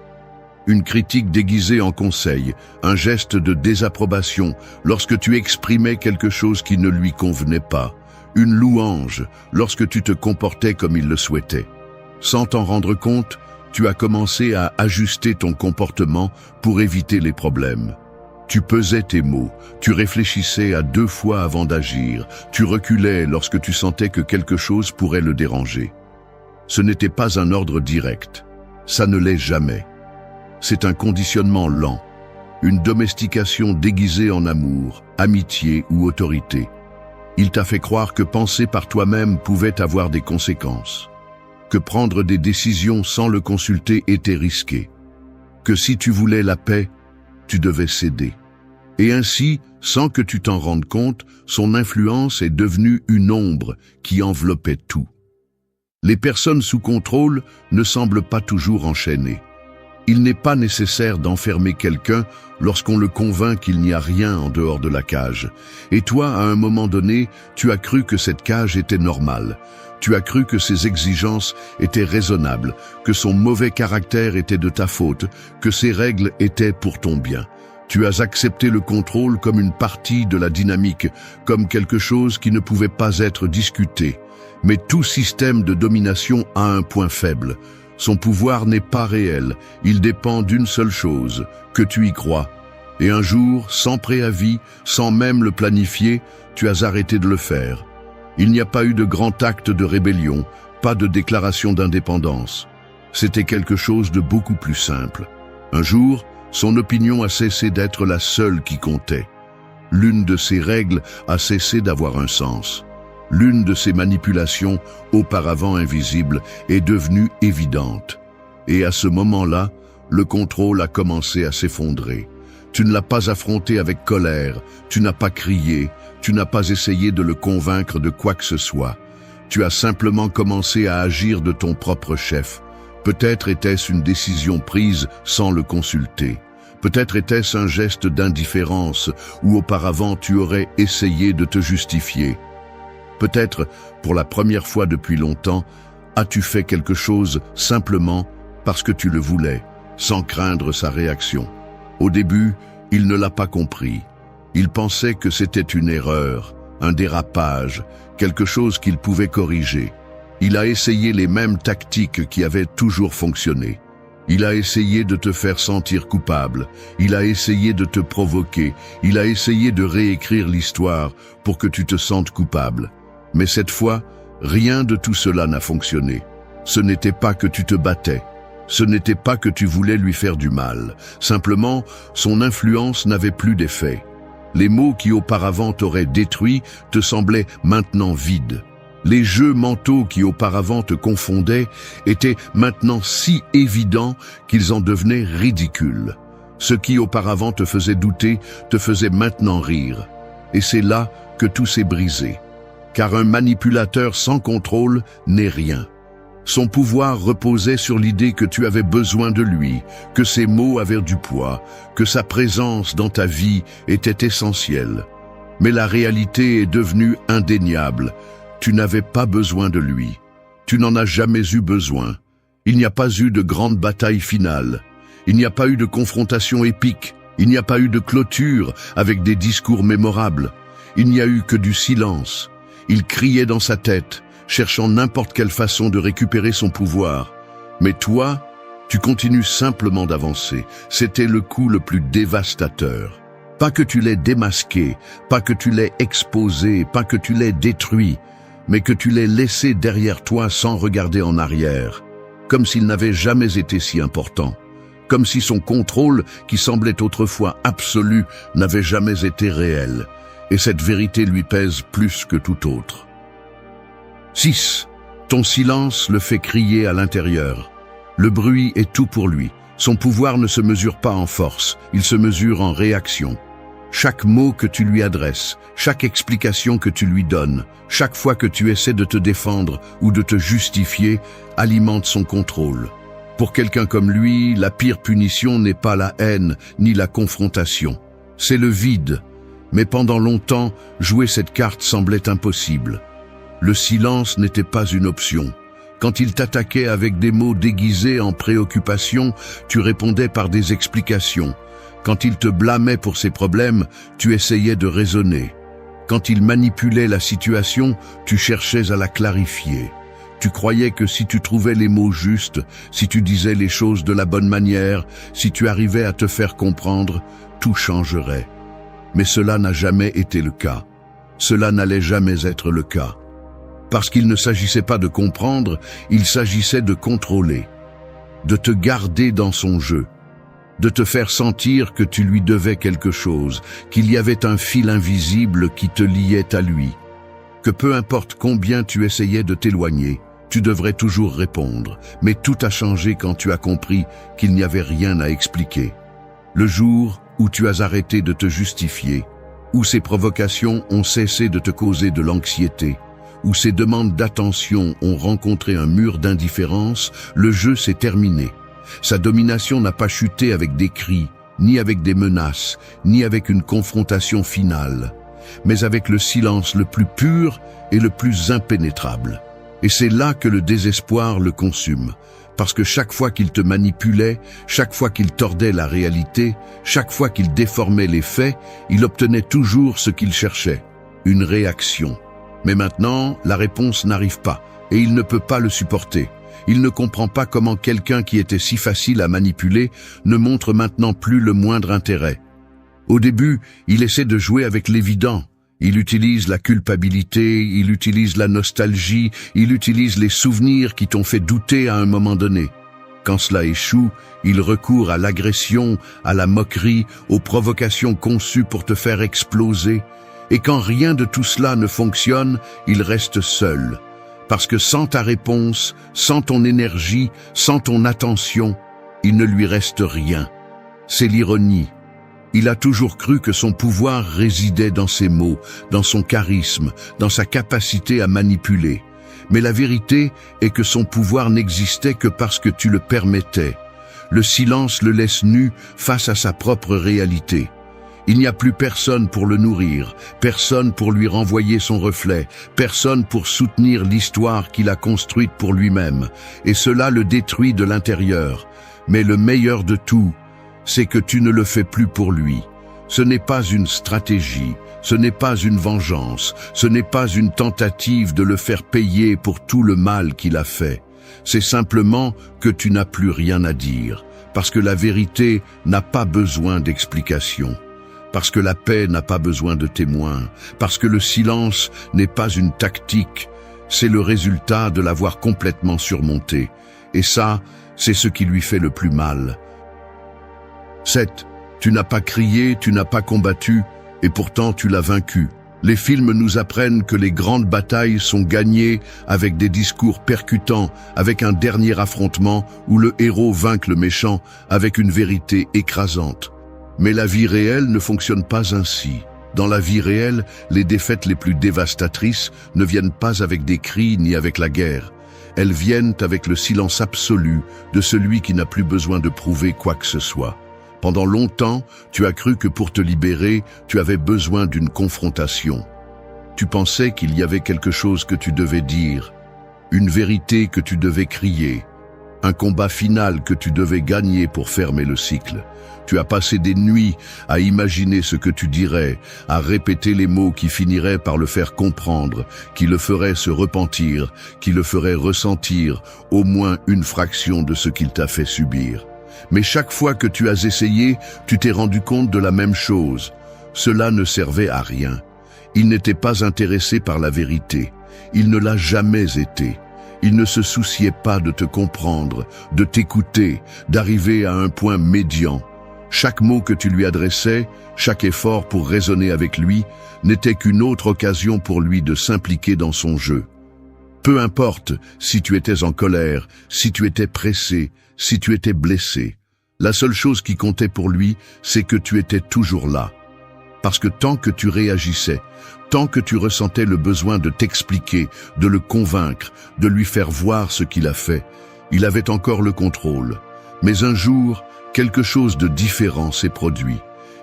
Une critique déguisée en conseil, un geste de désapprobation lorsque tu exprimais quelque chose qui ne lui convenait pas, une louange lorsque tu te comportais comme il le souhaitait. Sans t'en rendre compte, tu as commencé à ajuster ton comportement pour éviter les problèmes. Tu pesais tes mots, tu réfléchissais à 2 fois avant d'agir, tu reculais lorsque tu sentais que quelque chose pourrait le déranger. Ce n'était pas un ordre direct, ça ne l'est jamais. C'est un conditionnement lent, une domestication déguisée en amour, amitié ou autorité. Il t'a fait croire que penser par toi-même pouvait avoir des conséquences, que prendre des décisions sans le consulter était risqué, que si tu voulais la paix, tu devais céder. Et ainsi, sans que tu t'en rendes compte, son influence est devenue une ombre qui enveloppait tout. Les personnes sous contrôle ne semblent pas toujours enchaînées. Il n'est pas nécessaire d'enfermer quelqu'un lorsqu'on le convainc qu'il n'y a rien en dehors de la cage. Et toi, à un moment donné, tu as cru que cette cage était normale. Tu as cru que ses exigences étaient raisonnables, que son mauvais caractère était de ta faute, que ses règles étaient pour ton bien. Tu as accepté le contrôle comme une partie de la dynamique, comme quelque chose qui ne pouvait pas être discuté. Mais tout système de domination a un point faible. Son pouvoir n'est pas réel, il dépend d'une seule chose, que tu y crois. Et un jour, sans préavis, sans même le planifier, tu as arrêté de le faire. Il n'y a pas eu de grand acte de rébellion, pas de déclaration d'indépendance. C'était quelque chose de beaucoup plus simple. Un jour, son opinion a cessé d'être la seule qui comptait. L'une de ses règles a cessé d'avoir un sens. L'une de ses manipulations, auparavant invisible, est devenue évidente. Et à ce moment-là, le contrôle a commencé à s'effondrer. Tu ne l'as pas affronté avec colère, tu n'as pas crié, tu n'as pas essayé de le convaincre de quoi que ce soit. Tu as simplement commencé à agir de ton propre chef. Peut-être était-ce une décision prise sans le consulter. Peut-être était-ce un geste d'indifférence où auparavant tu aurais essayé de te justifier. Peut-être, pour la première fois depuis longtemps, as-tu fait quelque chose simplement parce que tu le voulais, sans craindre sa réaction. Au début, il ne l'a pas compris. Il pensait que c'était une erreur, un dérapage, quelque chose qu'il pouvait corriger. Il a essayé les mêmes tactiques qui avaient toujours fonctionné. Il a essayé de te faire sentir coupable. Il a essayé de te provoquer. Il a essayé de réécrire l'histoire pour que tu te sentes coupable. Mais cette fois, rien de tout cela n'a fonctionné. Ce n'était pas que tu te battais. Ce n'était pas que tu voulais lui faire du mal. Simplement, son influence n'avait plus d'effet. Les mots qui auparavant t'auraient détruit te semblaient maintenant vides. Les jeux mentaux qui auparavant te confondaient étaient maintenant si évidents qu'ils en devenaient ridicules. Ce qui auparavant te faisait douter te faisait maintenant rire. Et c'est là que tout s'est brisé. Car un manipulateur sans contrôle n'est rien. Son pouvoir reposait sur l'idée que tu avais besoin de lui, que ses mots avaient du poids, que sa présence dans ta vie était essentielle. Mais la réalité est devenue indéniable. Tu n'avais pas besoin de lui. Tu n'en as jamais eu besoin. Il n'y a pas eu de grande bataille finale. Il n'y a pas eu de confrontation épique. Il n'y a pas eu de clôture avec des discours mémorables. Il n'y a eu que du silence. Il criait dans sa tête, cherchant n'importe quelle façon de récupérer son pouvoir. Mais toi, tu continues simplement d'avancer. C'était le coup le plus dévastateur. Pas que tu l'aies démasqué, pas que tu l'aies exposé, pas que tu l'aies détruit, mais que tu l'aies laissé derrière toi sans regarder en arrière, comme s'il n'avait jamais été si important, comme si son contrôle, qui semblait autrefois absolu, n'avait jamais été réel, et cette vérité lui pèse plus que tout autre. 6. Ton silence le fait crier à l'intérieur. Le bruit est tout pour lui. Son pouvoir ne se mesure pas en force, il se mesure en réaction. Chaque mot que tu lui adresses, chaque explication que tu lui donnes, chaque fois que tu essaies de te défendre ou de te justifier, alimente son contrôle. Pour quelqu'un comme lui, la pire punition n'est pas la haine ni la confrontation. C'est le vide. Mais pendant longtemps, jouer cette carte semblait impossible. Le silence n'était pas une option. Quand il t'attaquait avec des mots déguisés en préoccupation, tu répondais par des explications. Quand il te blâmait pour ses problèmes, tu essayais de raisonner. Quand il manipulait la situation, tu cherchais à la clarifier. Tu croyais que si tu trouvais les mots justes, si tu disais les choses de la bonne manière, si tu arrivais à te faire comprendre, tout changerait. Mais cela n'a jamais été le cas. Cela n'allait jamais être le cas. Parce qu'il ne s'agissait pas de comprendre, il s'agissait de contrôler, de te garder dans son jeu, de te faire sentir que tu lui devais quelque chose, qu'il y avait un fil invisible qui te liait à lui, que peu importe combien tu essayais de t'éloigner, tu devrais toujours répondre, mais tout a changé quand tu as compris qu'il n'y avait rien à expliquer. Le jour où tu as arrêté de te justifier, où ces provocations ont cessé de te causer de l'anxiété, où ces demandes d'attention ont rencontré un mur d'indifférence, le jeu s'est terminé. Sa domination n'a pas chuté avec des cris, ni avec des menaces, ni avec une confrontation finale, mais avec le silence le plus pur et le plus impénétrable. Et c'est là que le désespoir le consume, parce que chaque fois qu'il te manipulait, chaque fois qu'il tordait la réalité, chaque fois qu'il déformait les faits, il obtenait toujours ce qu'il cherchait, une réaction. Mais maintenant, la réponse n'arrive pas, et il ne peut pas le supporter. Il ne comprend pas comment quelqu'un qui était si facile à manipuler ne montre maintenant plus le moindre intérêt. Au début, il essaie de jouer avec l'évident. Il utilise la culpabilité, il utilise la nostalgie, il utilise les souvenirs qui t'ont fait douter à un moment donné. Quand cela échoue, il recourt à l'agression, à la moquerie, aux provocations conçues pour te faire exploser. Et quand rien de tout cela ne fonctionne, il reste seul. Parce que sans ta réponse, sans ton énergie, sans ton attention, il ne lui reste rien. C'est l'ironie. Il a toujours cru que son pouvoir résidait dans ses mots, dans son charisme, dans sa capacité à manipuler. Mais la vérité est que son pouvoir n'existait que parce que tu le permettais. Le silence le laisse nu face à sa propre réalité. Il n'y a plus personne pour le nourrir, personne pour lui renvoyer son reflet, personne pour soutenir l'histoire qu'il a construite pour lui-même, et cela le détruit de l'intérieur. Mais le meilleur de tout, c'est que tu ne le fais plus pour lui. Ce n'est pas une stratégie, ce n'est pas une vengeance, ce n'est pas une tentative de le faire payer pour tout le mal qu'il a fait. C'est simplement que tu n'as plus rien à dire, parce que la vérité n'a pas besoin d'explication. Parce que la paix n'a pas besoin de témoins, parce que le silence n'est pas une tactique, c'est le résultat de l'avoir complètement surmonté. Et ça, c'est ce qui lui fait le plus mal. 7. Tu n'as pas crié, tu n'as pas combattu, et pourtant tu l'as vaincu. Les films nous apprennent que les grandes batailles sont gagnées avec des discours percutants, avec un dernier affrontement où le héros vainc le méchant avec une vérité écrasante. Mais la vie réelle ne fonctionne pas ainsi. Dans la vie réelle, les défaites les plus dévastatrices ne viennent pas avec des cris ni avec la guerre. Elles viennent avec le silence absolu de celui qui n'a plus besoin de prouver quoi que ce soit. Pendant longtemps, tu as cru que pour te libérer, tu avais besoin d'une confrontation. Tu pensais qu'il y avait quelque chose que tu devais dire, une vérité que tu devais crier, un combat final que tu devais gagner pour fermer le cycle. Tu as passé des nuits à imaginer ce que tu dirais, à répéter les mots qui finiraient par le faire comprendre, qui le feraient se repentir, qui le feraient ressentir au moins une fraction de ce qu'il t'a fait subir. Mais chaque fois que tu as essayé, tu t'es rendu compte de la même chose. Cela ne servait à rien. Il n'était pas intéressé par la vérité. Il ne l'a jamais été. Il ne se souciait pas de te comprendre, de t'écouter, d'arriver à un point médian. Chaque mot que tu lui adressais, chaque effort pour raisonner avec lui, n'était qu'une autre occasion pour lui de s'impliquer dans son jeu. Peu importe si tu étais en colère, si tu étais pressé, si tu étais blessé. La seule chose qui comptait pour lui, c'est que tu étais toujours là. Parce que tant que tu réagissais, tant que tu ressentais le besoin de t'expliquer, de le convaincre, de lui faire voir ce qu'il a fait, il avait encore le contrôle. Mais un jour, quelque chose de différent s'est produit.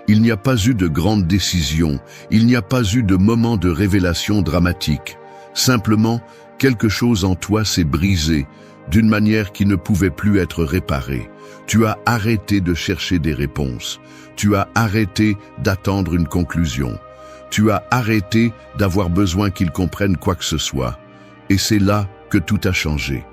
Il n'y a pas eu de grande décision, il n'y a pas eu de moment de révélation dramatique. Simplement, quelque chose en toi s'est brisé, d'une manière qui ne pouvait plus être réparée. Tu as arrêté de chercher des réponses. Tu as arrêté d'attendre une conclusion. Tu as arrêté d'avoir besoin qu'il comprenne quoi que ce soit. Et c'est là que tout a changé.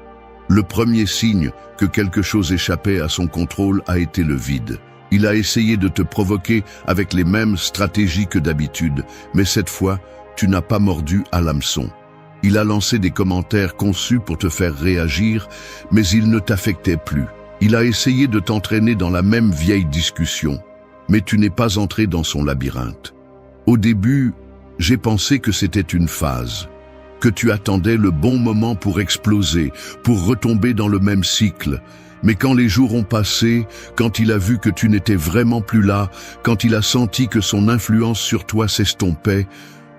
Le premier signe que quelque chose échappait à son contrôle a été le vide. Il a essayé de te provoquer avec les mêmes stratégies que d'habitude, mais cette fois, tu n'as pas mordu à l'hameçon. Il a lancé des commentaires conçus pour te faire réagir, mais il ne t'affectait plus. Il a essayé de t'entraîner dans la même vieille discussion, mais tu n'es pas entré dans son labyrinthe. Au début, j'ai pensé que c'était une phase, que tu attendais le bon moment pour exploser, pour retomber dans le même cycle. Mais quand les jours ont passé, quand il a vu que tu n'étais vraiment plus là, quand il a senti que son influence sur toi s'estompait,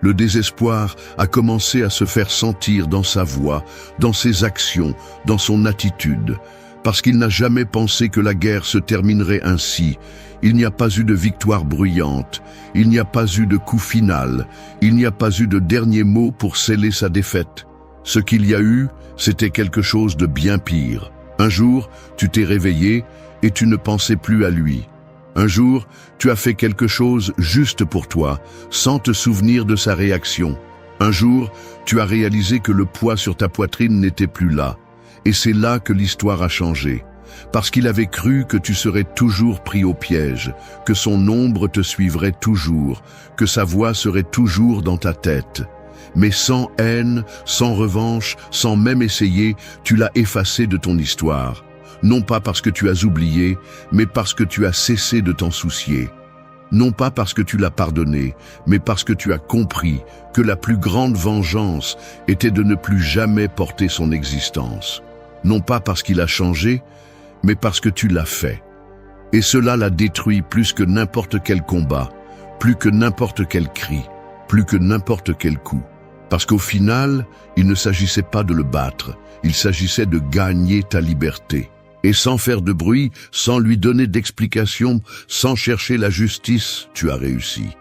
le désespoir a commencé à se faire sentir dans sa voix, dans ses actions, dans son attitude. Parce qu'il n'a jamais pensé que la guerre se terminerait ainsi. Il n'y a pas eu de victoire bruyante, il n'y a pas eu de coup final, il n'y a pas eu de dernier mot pour sceller sa défaite. Ce qu'il y a eu, c'était quelque chose de bien pire. Un jour, tu t'es réveillé et tu ne pensais plus à lui. Un jour, tu as fait quelque chose juste pour toi, sans te souvenir de sa réaction. Un jour, tu as réalisé que le poids sur ta poitrine n'était plus là. Et c'est là que l'histoire a changé. Parce qu'il avait cru que tu serais toujours pris au piège, que son ombre te suivrait toujours, que sa voix serait toujours dans ta tête. Mais sans haine, sans revanche, sans même essayer, tu l'as effacé de ton histoire. Non pas parce que tu as oublié, mais parce que tu as cessé de t'en soucier. Non pas parce que tu l'as pardonné, mais parce que tu as compris que la plus grande vengeance était de ne plus jamais porter son existence. Non pas parce qu'il a changé, mais parce que tu l'as fait. Et cela la détruit plus que n'importe quel combat, plus que n'importe quel cri, plus que n'importe quel coup. Parce qu'au final, il ne s'agissait pas de le battre, il s'agissait de gagner ta liberté. Et sans faire de bruit, sans lui donner d'explication, sans chercher la justice, tu as réussi.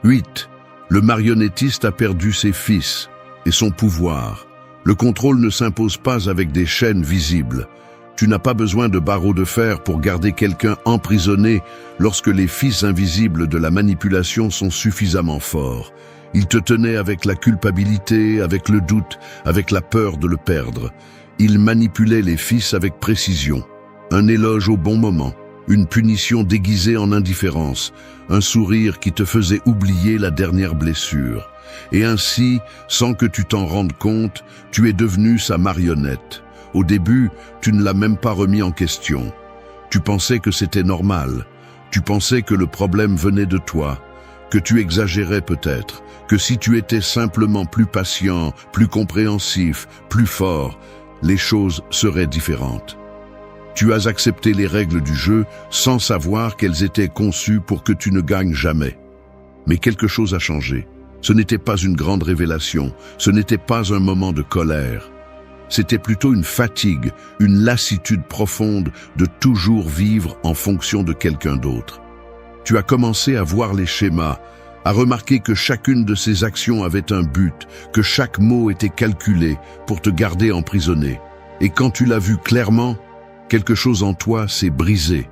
8. Le marionnettiste a perdu ses fils et son pouvoir. Le contrôle ne s'impose pas avec des chaînes visibles. Tu n'as pas besoin de barreaux de fer pour garder quelqu'un emprisonné lorsque les fils invisibles de la manipulation sont suffisamment forts. Il te tenait avec la culpabilité, avec le doute, avec la peur de le perdre. Il manipulait les fils avec précision. Un éloge au bon moment, une punition déguisée en indifférence, un sourire qui te faisait oublier la dernière blessure. Et ainsi, sans que tu t'en rendes compte, tu es devenu sa marionnette. Au début, tu ne l'as même pas remis en question. Tu pensais que c'était normal. Tu pensais que le problème venait de toi, que tu exagérais peut-être, que si tu étais simplement plus patient, plus compréhensif, plus fort, les choses seraient différentes. Tu as accepté les règles du jeu sans savoir qu'elles étaient conçues pour que tu ne gagnes jamais. Mais quelque chose a changé. Ce n'était pas une grande révélation, ce n'était pas un moment de colère. C'était plutôt une fatigue, une lassitude profonde de toujours vivre en fonction de quelqu'un d'autre. Tu as commencé à voir les schémas, à remarquer que chacune de ces actions avait un but, que chaque mot était calculé pour te garder emprisonné. Et quand tu l'as vu clairement, quelque chose en toi s'est brisé.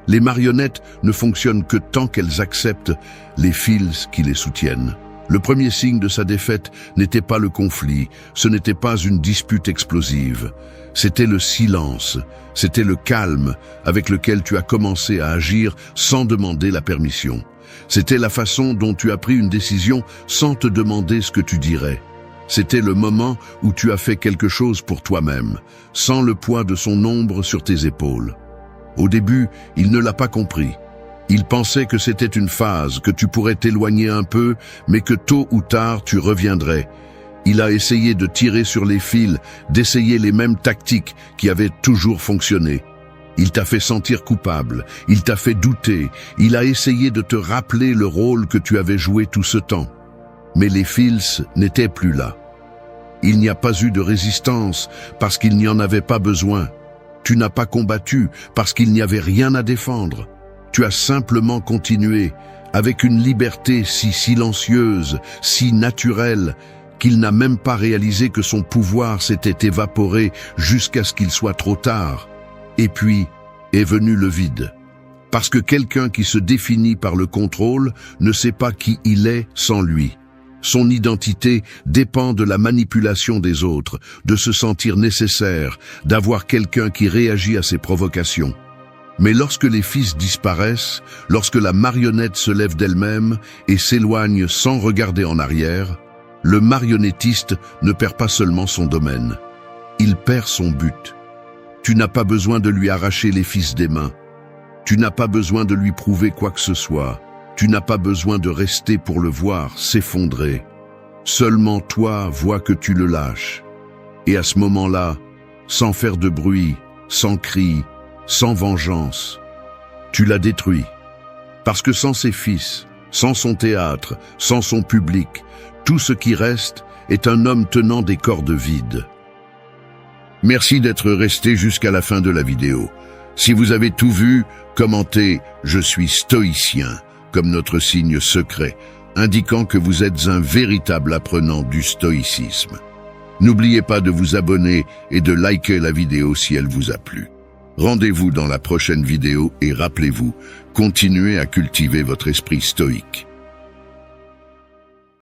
Les marionnettes ne fonctionnent que tant qu'elles acceptent les fils qui les soutiennent. Le premier signe de sa défaite n'était pas le conflit, ce n'était pas une dispute explosive. C'était le silence, c'était le calme avec lequel tu as commencé à agir sans demander la permission. C'était la façon dont tu as pris une décision sans te demander ce que tu dirais. C'était le moment où tu as fait quelque chose pour toi-même, sans le poids de son ombre sur tes épaules. Au début, il ne l'a pas compris. Il pensait que c'était une phase, que tu pourrais t'éloigner un peu, mais que tôt ou tard tu reviendrais. Il a essayé de tirer sur les fils, d'essayer les mêmes tactiques qui avaient toujours fonctionné. Il t'a fait sentir coupable, il t'a fait douter, il a essayé de te rappeler le rôle que tu avais joué tout ce temps. Mais les fils n'étaient plus là. Il n'y a pas eu de résistance parce qu'il n'y en avait pas besoin. Tu n'as pas combattu parce qu'il n'y avait rien à défendre. Tu as simplement continué, avec une liberté si silencieuse, si naturelle, qu'il n'a même pas réalisé que son pouvoir s'était évaporé jusqu'à ce qu'il soit trop tard. Et puis est venu le vide. Parce que quelqu'un qui se définit par le contrôle ne sait pas qui il est sans lui. Son identité dépend de la manipulation des autres, de se sentir nécessaire, d'avoir quelqu'un qui réagit à ses provocations. Mais lorsque les fils disparaissent, lorsque la marionnette se lève d'elle-même et s'éloigne sans regarder en arrière, le marionnettiste ne perd pas seulement son domaine. Il perd son but. Tu n'as pas besoin de lui arracher les fils des mains. Tu n'as pas besoin de lui prouver quoi que ce soit. Tu n'as pas besoin de rester pour le voir s'effondrer. Seulement toi vois que tu le lâches. Et à ce moment-là, sans faire de bruit, sans cri, sans vengeance, tu l'as détruit. Parce que sans ses fils, sans son théâtre, sans son public, tout ce qui reste est un homme tenant des cordes vides. Merci d'être resté jusqu'à la fin de la vidéo. Si vous avez tout vu, commentez « Je suis stoïcien » comme notre signe secret, indiquant que vous êtes un véritable apprenant du stoïcisme. N'oubliez pas de vous abonner et de liker la vidéo si elle vous a plu. Rendez-vous dans la prochaine vidéo et rappelez-vous, continuez à cultiver votre esprit stoïque.